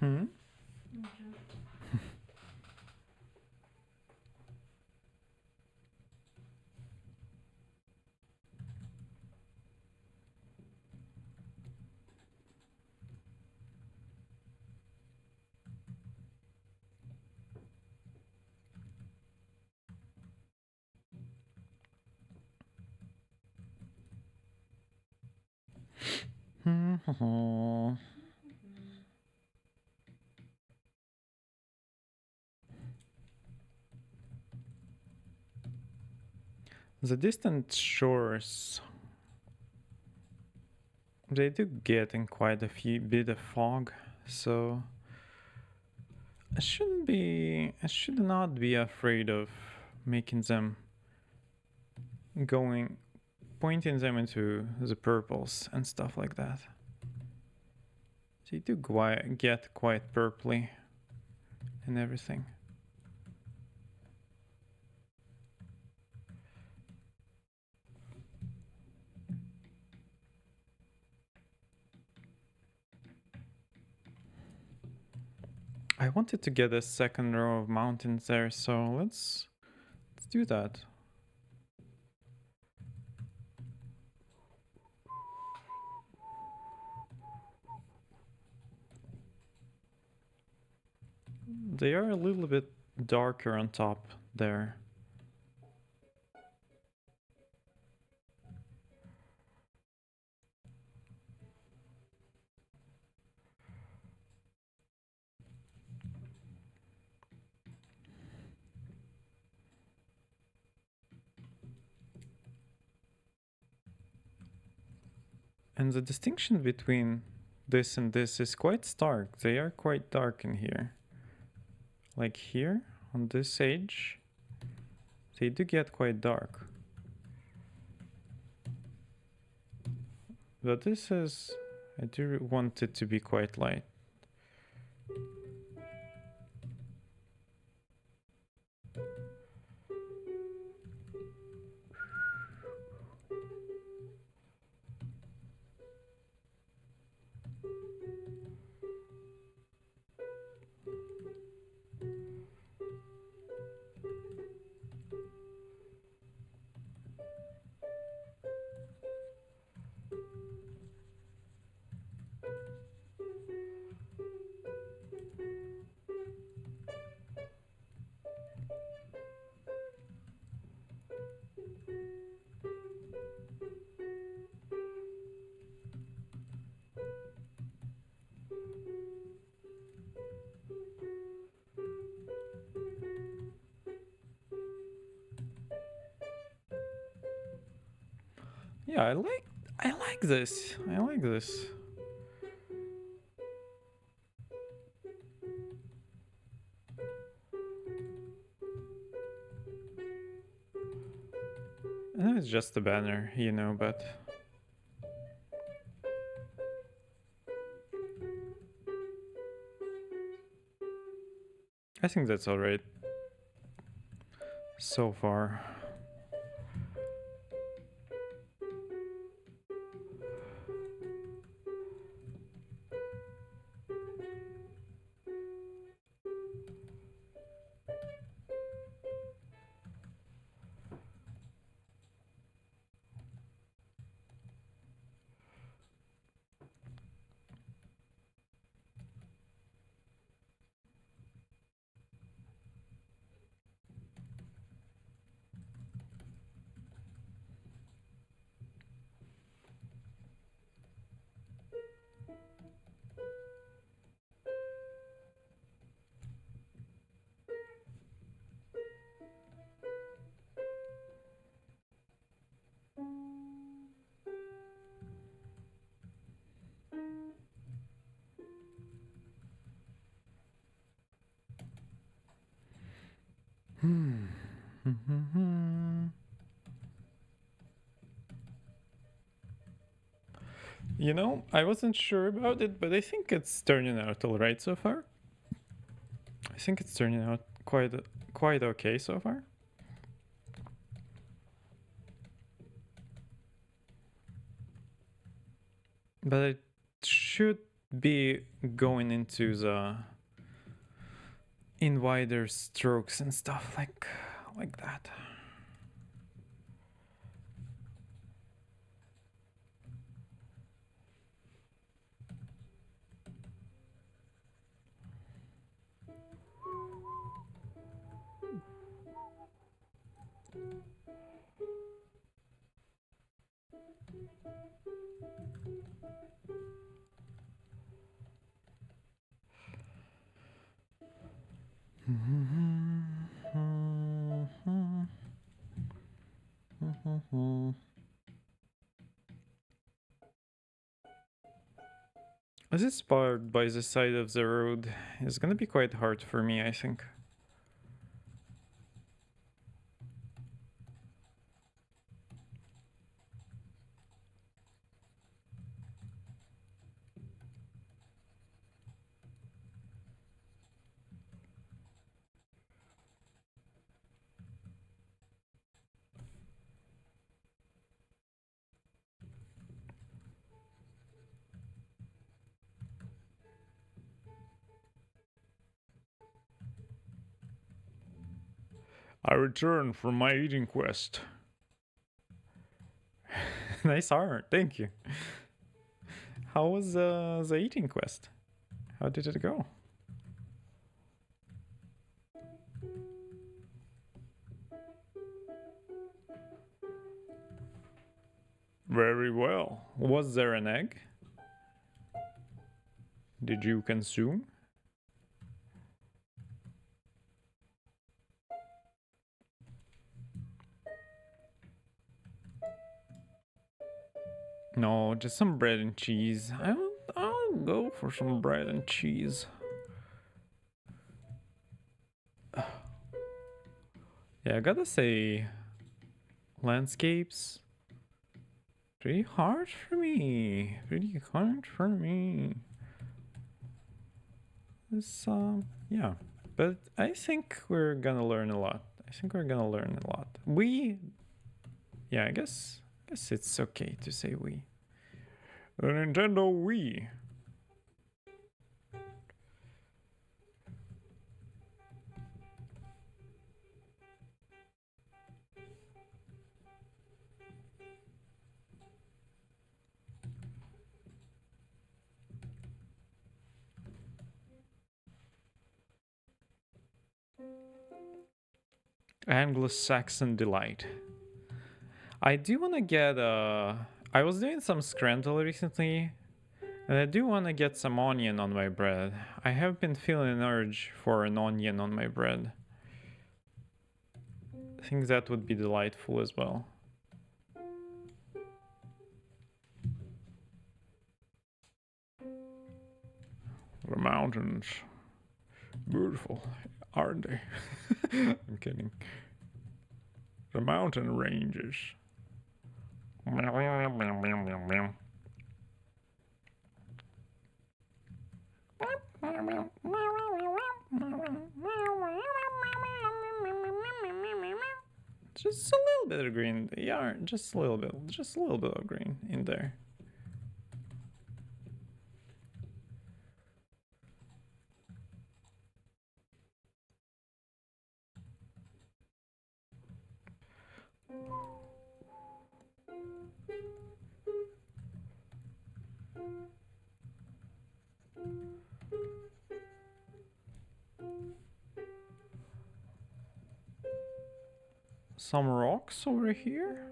Hmm? The distant shores, they do get in quite a bit of fog, so I should not be afraid of making them pointing them into the purples and stuff like that. They do get quite purpley and everything. I wanted to get a second row of mountains there, so let's do that. They are a little bit darker on top there. And the distinction between this and this is quite stark. They are quite dark in here. Like here, on this edge, they do get quite dark. But this is... I do want it to be quite light. Yeah, I like this. I like this. I know it's just a banner, you know, but I think that's alright so far. You know, I wasn't sure about it, but I think it's turning out alright so far. I think it's turning out quite okay so far. But it should be going into in wider strokes and stuff like that. Is it spotted by the side of the road? It's gonna be quite hard for me, I think. I return from my eating quest. Nice art, thank you. How was the eating quest? How did it go? Very well. Was there an egg? Did you consume? No, just some bread and cheese. I'll go for some bread and cheese. Yeah, I gotta say, landscapes, pretty hard for me. Pretty hard for me. This, yeah. But I think we're gonna learn a lot. I think we're gonna learn a lot. Yeah, I guess it's okay to say we. The Nintendo Wii. Anglo-Saxon delight. I do want to get I was doing some scrandle recently, and I do want to get some onion on my bread. I have been feeling an urge for an onion on my bread. I think that would be delightful as well. The mountains. Beautiful, aren't they? I'm kidding. The mountain ranges. Just a little bit of green. Yeah, just a little bit of green in there. Some rocks over here.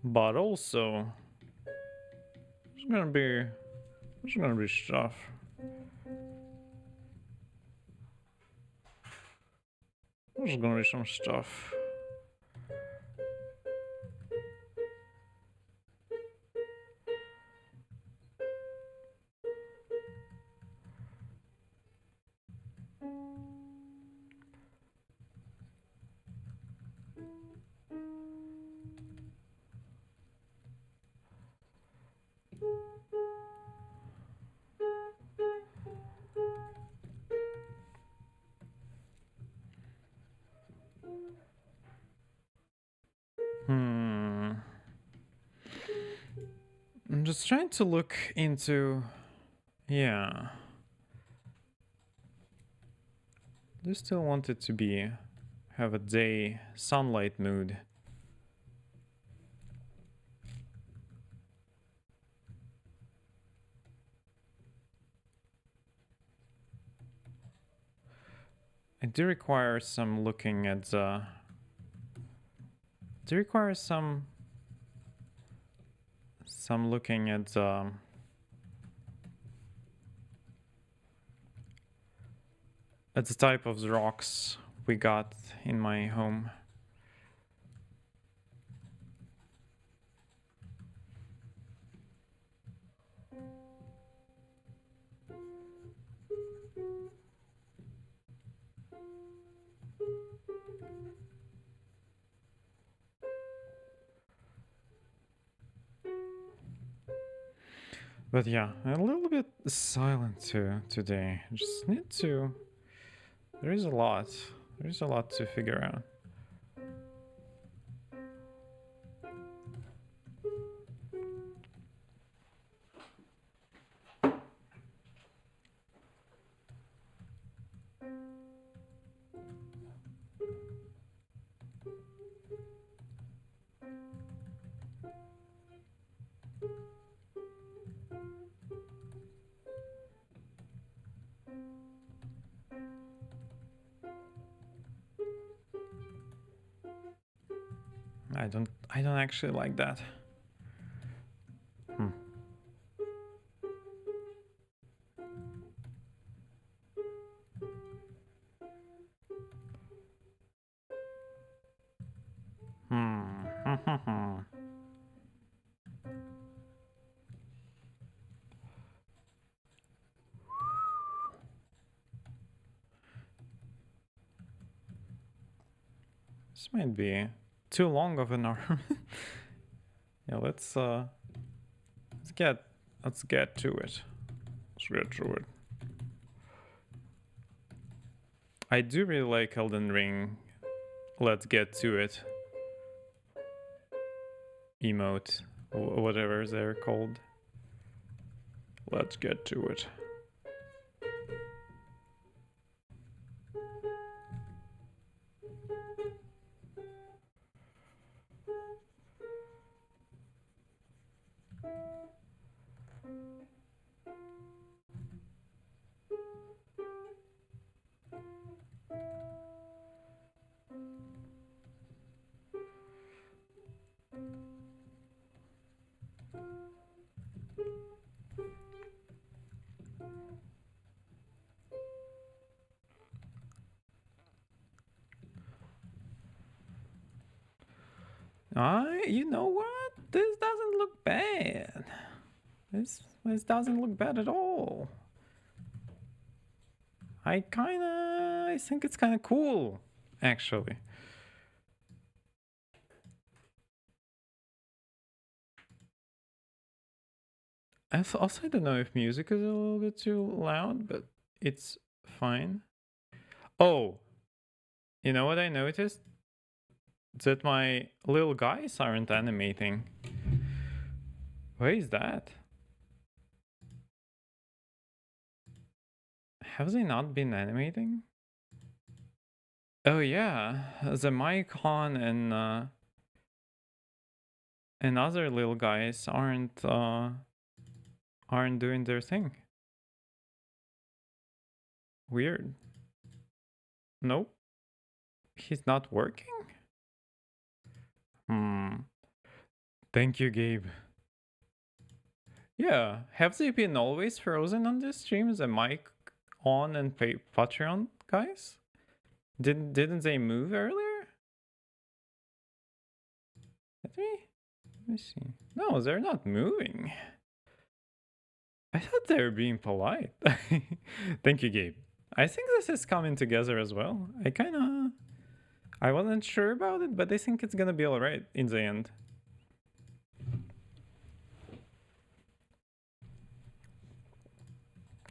But also, there's gonna be stuff. There's gonna be some stuff. I'm just trying to look into. Yeah. I still want it to have a day sunlight mood. I do require some looking at the... Do require some looking at the... At the type of rocks we got in my home. But yeah, a little bit silent too today. Just need to... There is a lot. There's a lot to figure out. I don't actually like that. Hmm. Hmm. This might be too long of an arm. Yeah, let's get to it. Let's get to it. I do really like Elden Ring. Let's get to it. Emote, whatever they're called. Let's get to it. You know what? This doesn't look bad. This doesn't look bad at all. I think it's kinda cool, actually. Also, I don't know if music is a little bit too loud, but it's fine. Oh, you know what I noticed? That my little guys aren't animating. Why is that? Have they not been animating? Oh yeah, the Mycon and other little guys aren't doing their thing. Weird. Nope. He's not working? Thank you, Gabe. Yeah, have they been always frozen on this stream? The mic on and Patreon guys? Didn't they move earlier? Let me see. No, they're not moving. I thought they were being polite. Thank you, Gabe. I think this is coming together as well. I wasn't sure about it, but I think it's gonna be alright in the end.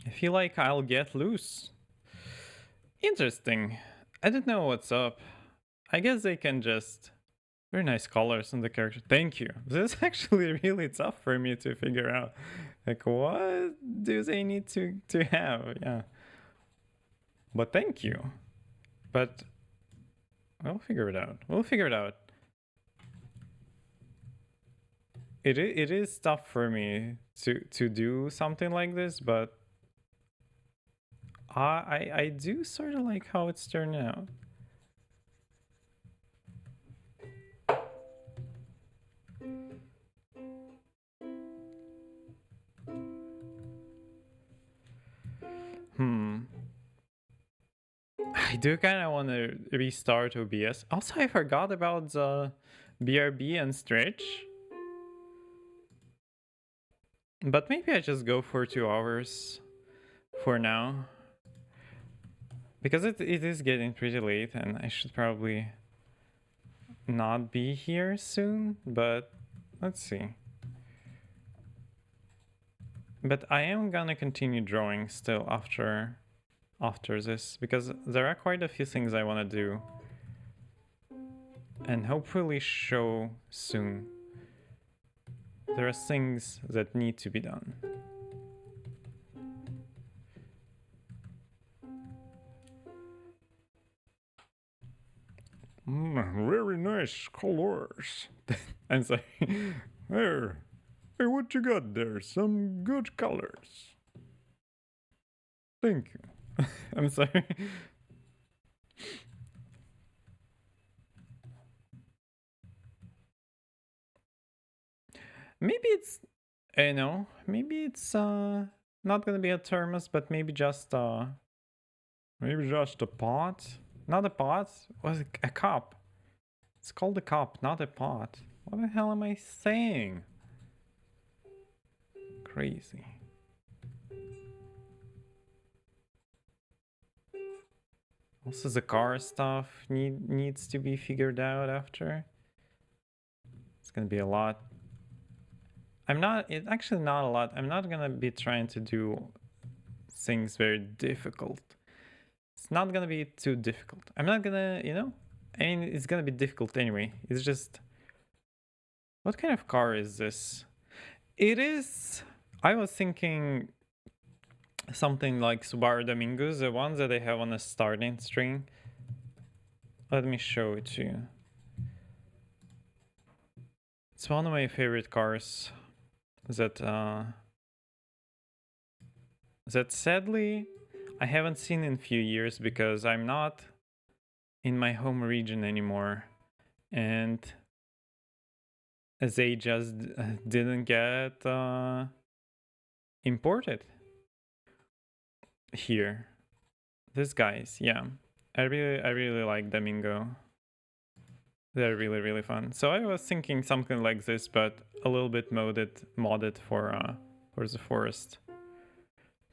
I feel like I'll get loose. Interesting. I don't know what's up. I guess they can just... Very nice colors on the character. Thank you. This is actually really tough for me to figure out. Like, what do they need to have? Yeah. But thank you. But we'll figure it out. We'll figure it out. It is tough for me to do something like this, but I do sort of like how it's turned out. I do kind of want to restart OBS. Also, I forgot about the BRB and stretch. But maybe I just go for 2 hours for now. Because it is getting pretty late and I should probably not be here soon. But let's see. But I am gonna continue drawing still after this, because there are quite a few things I want to do and hopefully show soon. There are things that need to be done. Very nice colors. I'm sorry. There. Hey, what you got there? Some good colors. Thank you. I'm sorry. Maybe it's, maybe it's not gonna be a thermos, but maybe just a pot. Not a pot. Was it a cup? It's called a cup, not a pot. What the hell am I saying? Crazy. Also, the car stuff needs to be figured out after. It's gonna be a lot. It's actually not a lot. I'm not gonna be trying to do things very difficult. It's not gonna be too difficult. I'm not gonna, I mean, it's gonna be difficult anyway. It's just, what kind of car is this? It is, I was thinking something like Subaru Domingos, the ones that they have on the starting string. Let me show it to you. It's one of my favorite cars that sadly I haven't seen in a few years because I'm not in my home region anymore, and they just didn't get imported here. These guys, yeah, I really like Domingo. They're really, really fun. So I was thinking something like this, but a little bit modded for the forest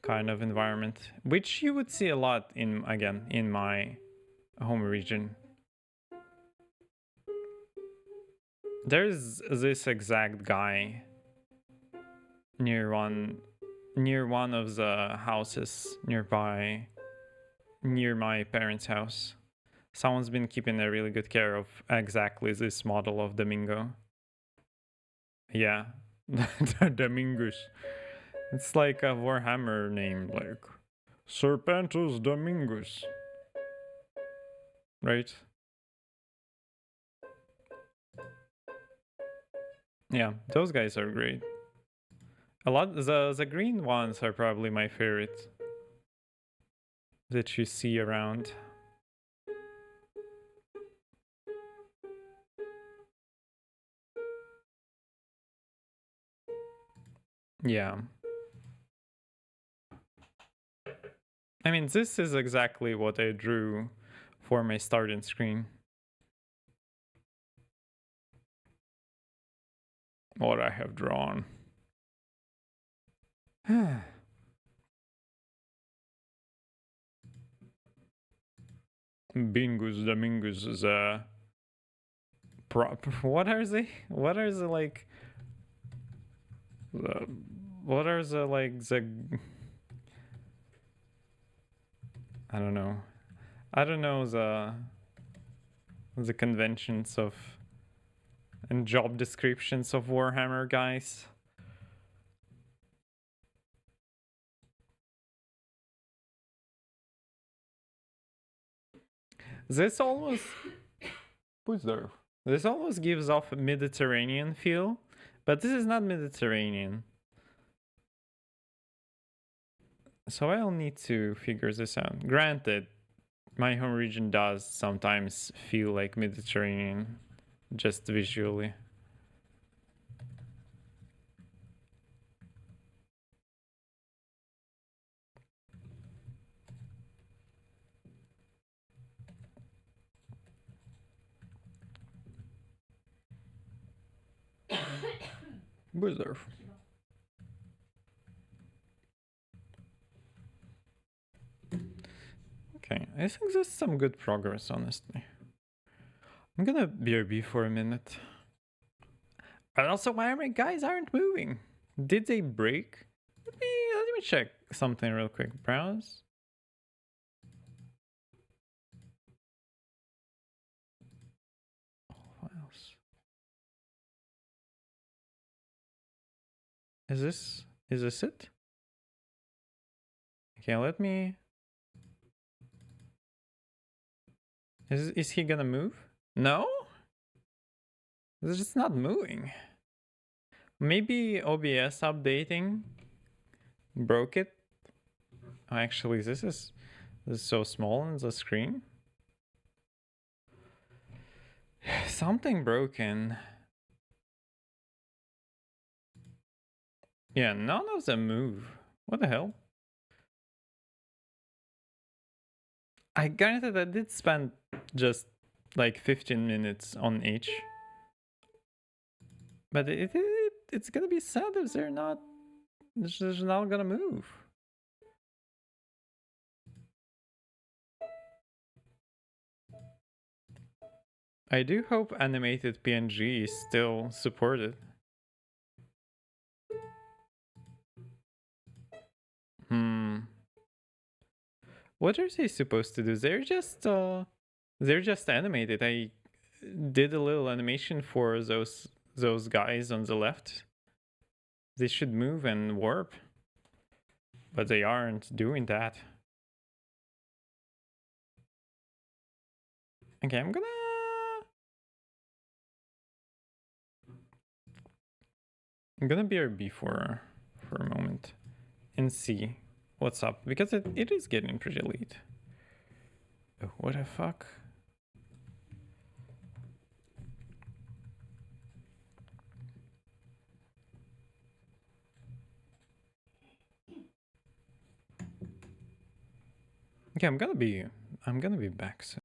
kind of environment, which you would see a lot in my home region. There's this exact guy near one of the houses nearby, near my parents' house. Someone's been keeping a really good care of exactly this model of Domingo. Yeah, Domingus. It's like a Warhammer name, like Serpentus Domingus. Right? Yeah, those guys are great. A lot, the green ones are probably my favorite that you see around. Yeah. I mean, this is exactly what I drew for my starting screen. What I have drawn. Bingus Domingus is what are they? What are the like? What are the like the? I don't know. I don't know the conventions of and job descriptions of Warhammer, guys. This almost this almost gives off a Mediterranean feel, but this is not Mediterranean. So I'll need to figure this out. Granted, my home region does sometimes feel like Mediterranean, just visually. Buzzer. Okay, I think this is some good progress, honestly. I'm gonna BRB for a minute. But also, why my guys aren't moving? Did they break? Let me check something real quick. Browse. All files. Is this it? Okay, let me. Is he gonna move? No? It's just not moving. Maybe OBS updating broke it. Oh, actually, this is so small on the screen. Something broken. Yeah, none of them move. What the hell? I granted I did spend just like 15 minutes on each. But it's gonna be sad if they're not gonna move. I do hope animated PNG is still supported. What are they supposed to do? They're just animated. I did a little animation for those guys on the left. They should move and warp. But they aren't doing that. Okay, I'm gonna BRB for a moment and see what's up, because it is getting pretty late. Oh, what the fuck? Okay, I'm gonna be back soon.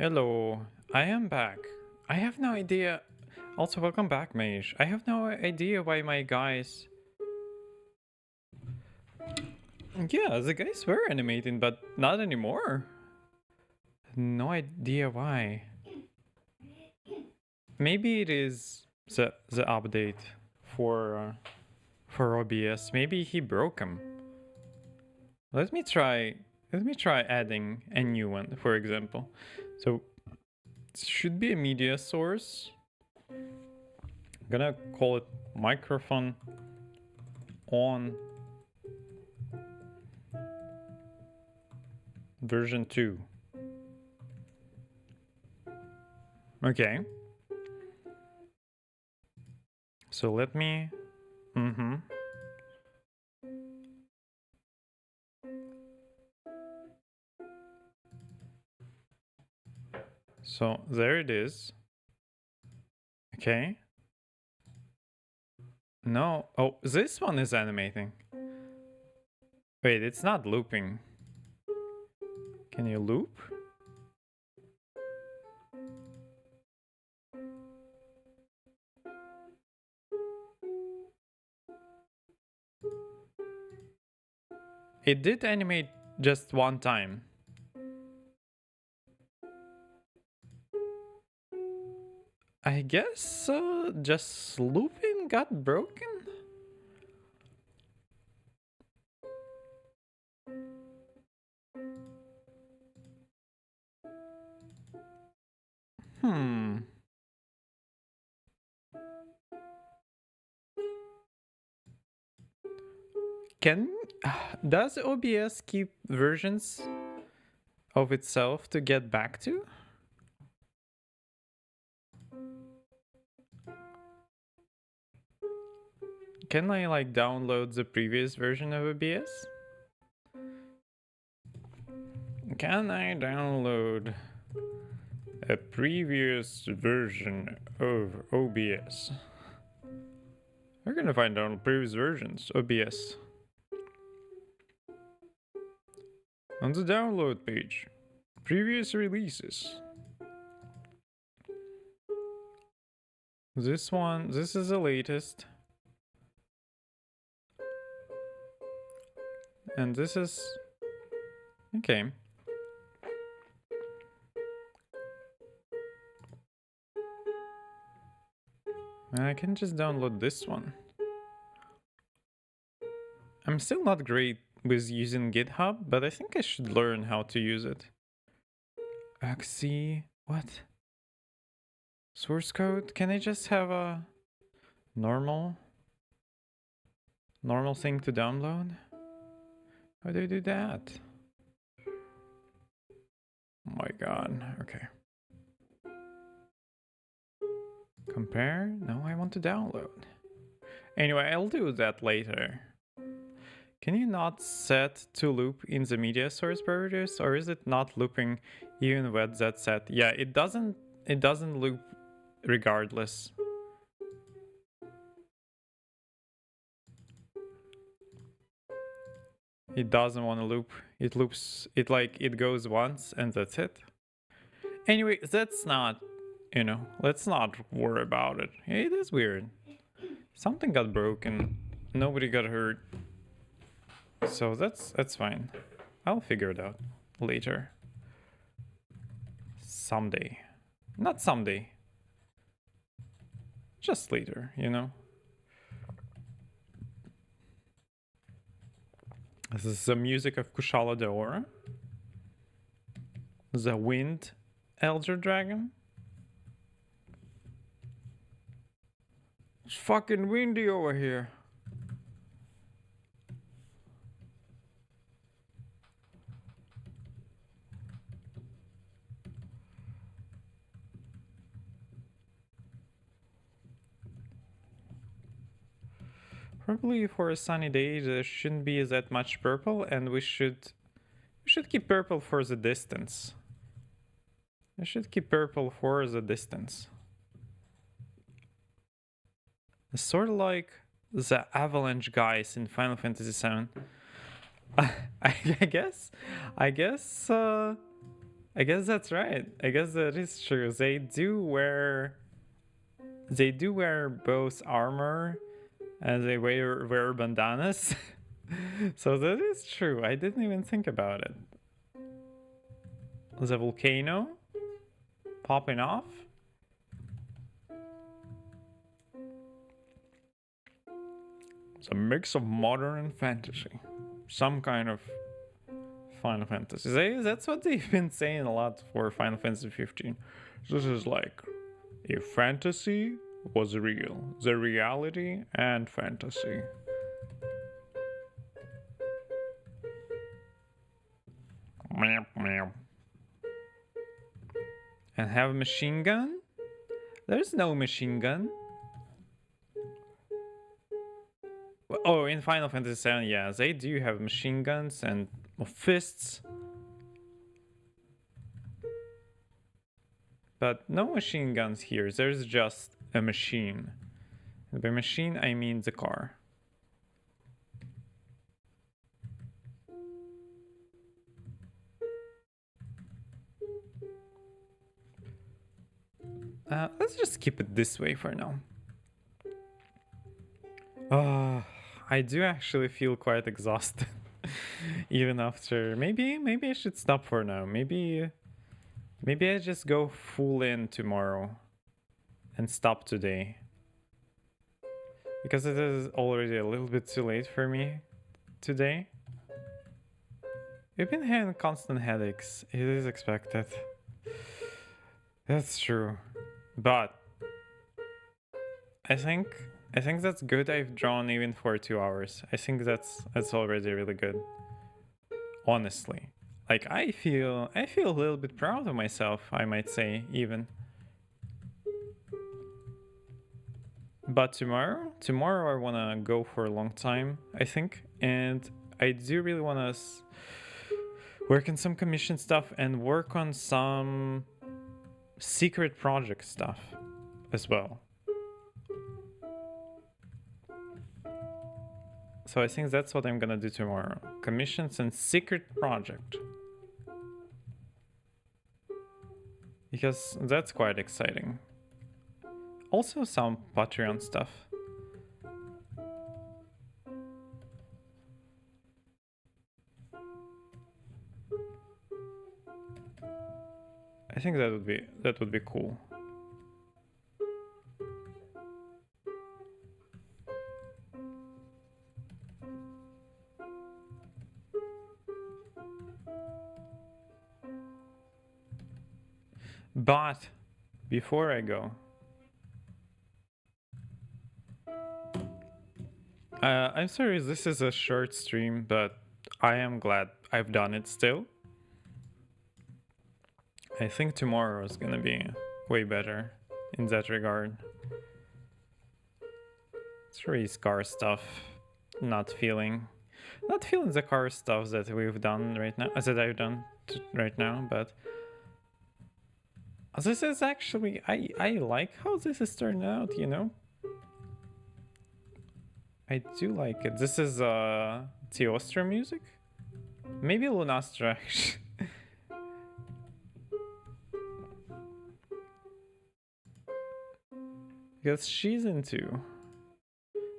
Hello, I am back. I have no idea. Also, welcome back, Mage. I have no idea why my guys. Yeah, the guys were animating, but not anymore. No idea why. Maybe it is the update for OBS. Maybe he broke them. Let me try adding a new one, for example. So it should be a media source. I'm gonna call it microphone on version 2. Okay. So let me So there it is. Okay. No. Oh, this one is animating. Wait, it's not looping. Can you loop? It did animate just one time. I guess just looping got broken? Hmm. Can does OBS keep versions of itself to get back to? Can I like download the previous version of OBS? Can I download a previous version of OBS? We're gonna find out previous versions OBS. On the download page, previous releases. This one, this is the latest. And this is... okay. I can just download this one. I'm still not great with using GitHub, but I think I should learn how to use it. Axie... what? Source code? Can I just have a normal thing to download? How do I do that? Oh my god, okay. Compare? No, I want to download. Anyway, I'll do that later. Can you not set to loop in the media source parameters, or is it not looping even with that set? Yeah, it doesn't loop regardless. It doesn't want to loop. It loops, it goes once and that's it. Anyway, that's not, let's not worry about it. It is weird. Something got broken. Nobody got hurt. So that's fine. I'll figure it out later. Someday. Not someday. Just later, This is the music of Kushala Daora. The Wind Elder Dragon. It's fucking windy over here. Probably for a sunny day there shouldn't be that much purple, and we should keep purple for the distance. I should keep purple for the distance. It's sort of like the avalanche guys in Final Fantasy VII. I guess I guess that's right. I guess that is true. They do wear both armor and they wear bandanas. So that is true. I didn't even think about it. The volcano popping off. It's a mix of modern and fantasy. Some kind of Final Fantasy. That's what they've been saying a lot for Final Fantasy 15. This is like if fantasy was real, the reality and fantasy. Meow, meow. And have a machine gun? There's no machine gun. Oh, in Final Fantasy 7, yeah, they do have machine guns and fists. But no machine guns here. There's just a machine. And by machine, I mean the car. Let's just keep it this way for now. I do actually feel quite exhausted. Even after... Maybe I should stop for now. Maybe I just go full in tomorrow. And stop today. Because it is already a little bit too late for me today. We've been having constant headaches. It is expected. That's true. But I think that's good. I've drawn even for 2 hours. I think that's already really good. Honestly. Like I feel a little bit proud of myself, I might say, even. But tomorrow I wanna go for a long time, I think. And I do really wanna work on some commission stuff and work on some secret project stuff as well. So I think that's what I'm gonna do tomorrow. Commissions and secret project. Because that's quite exciting. Also some Patreon stuff. I think that would be cool. But before I go, I'm sorry this is a short stream, but I am glad I've done it still. I think tomorrow is gonna be way better in that regard. It's really car stuff. Not feeling the car stuff that we've done right now, that I've done right now, but this is actually, I like how this is turned out, you know? I do like it. This is Teostra music? Maybe Lunastra actually. Because she's into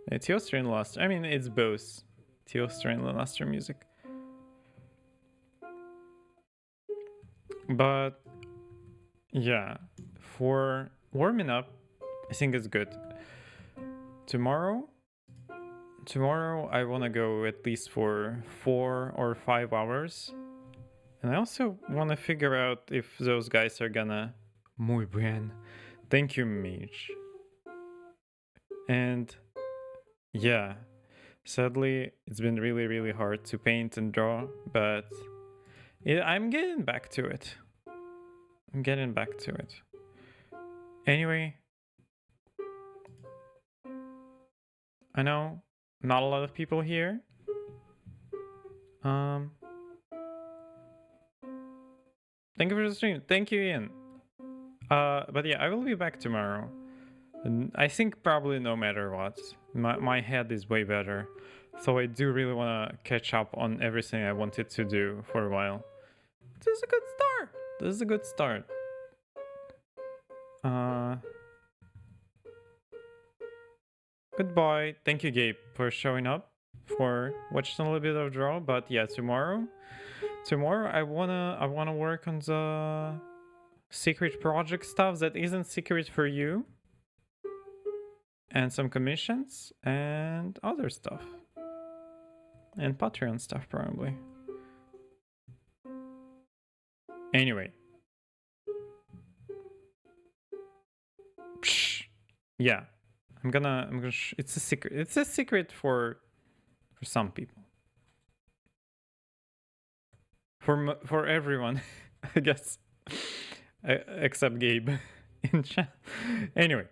Teostra and Lunastra. I mean, it's both Teostra and Lunastra music. But yeah, for warming up, I think it's good. Tomorrow I want to go at least for 4 or 5 hours. And I also want to figure out if those guys are gonna... Muy bien. Thank you, Mage. And yeah, sadly, it's been really, really hard to paint and draw, but I'm getting back to it. Anyway, I know not a lot of people here. Thank you for the stream. Thank you, Ian. But yeah, I will be back tomorrow. And I think probably no matter what. My head is way better. So I do really want to catch up on everything I wanted to do for a while. This is a good start. This is a good start. Goodbye. Thank you, Gabe, for showing up, for watching a little bit of draw. But yeah, tomorrow I wanna work on the secret project stuff that isn't secret for you, and some commissions and other stuff, and Patreon stuff probably. Anyway. Psh, yeah. I'm gonna it's a secret. It's a secret for some people. For everyone, I guess. Except Gabe in chat. Anyway.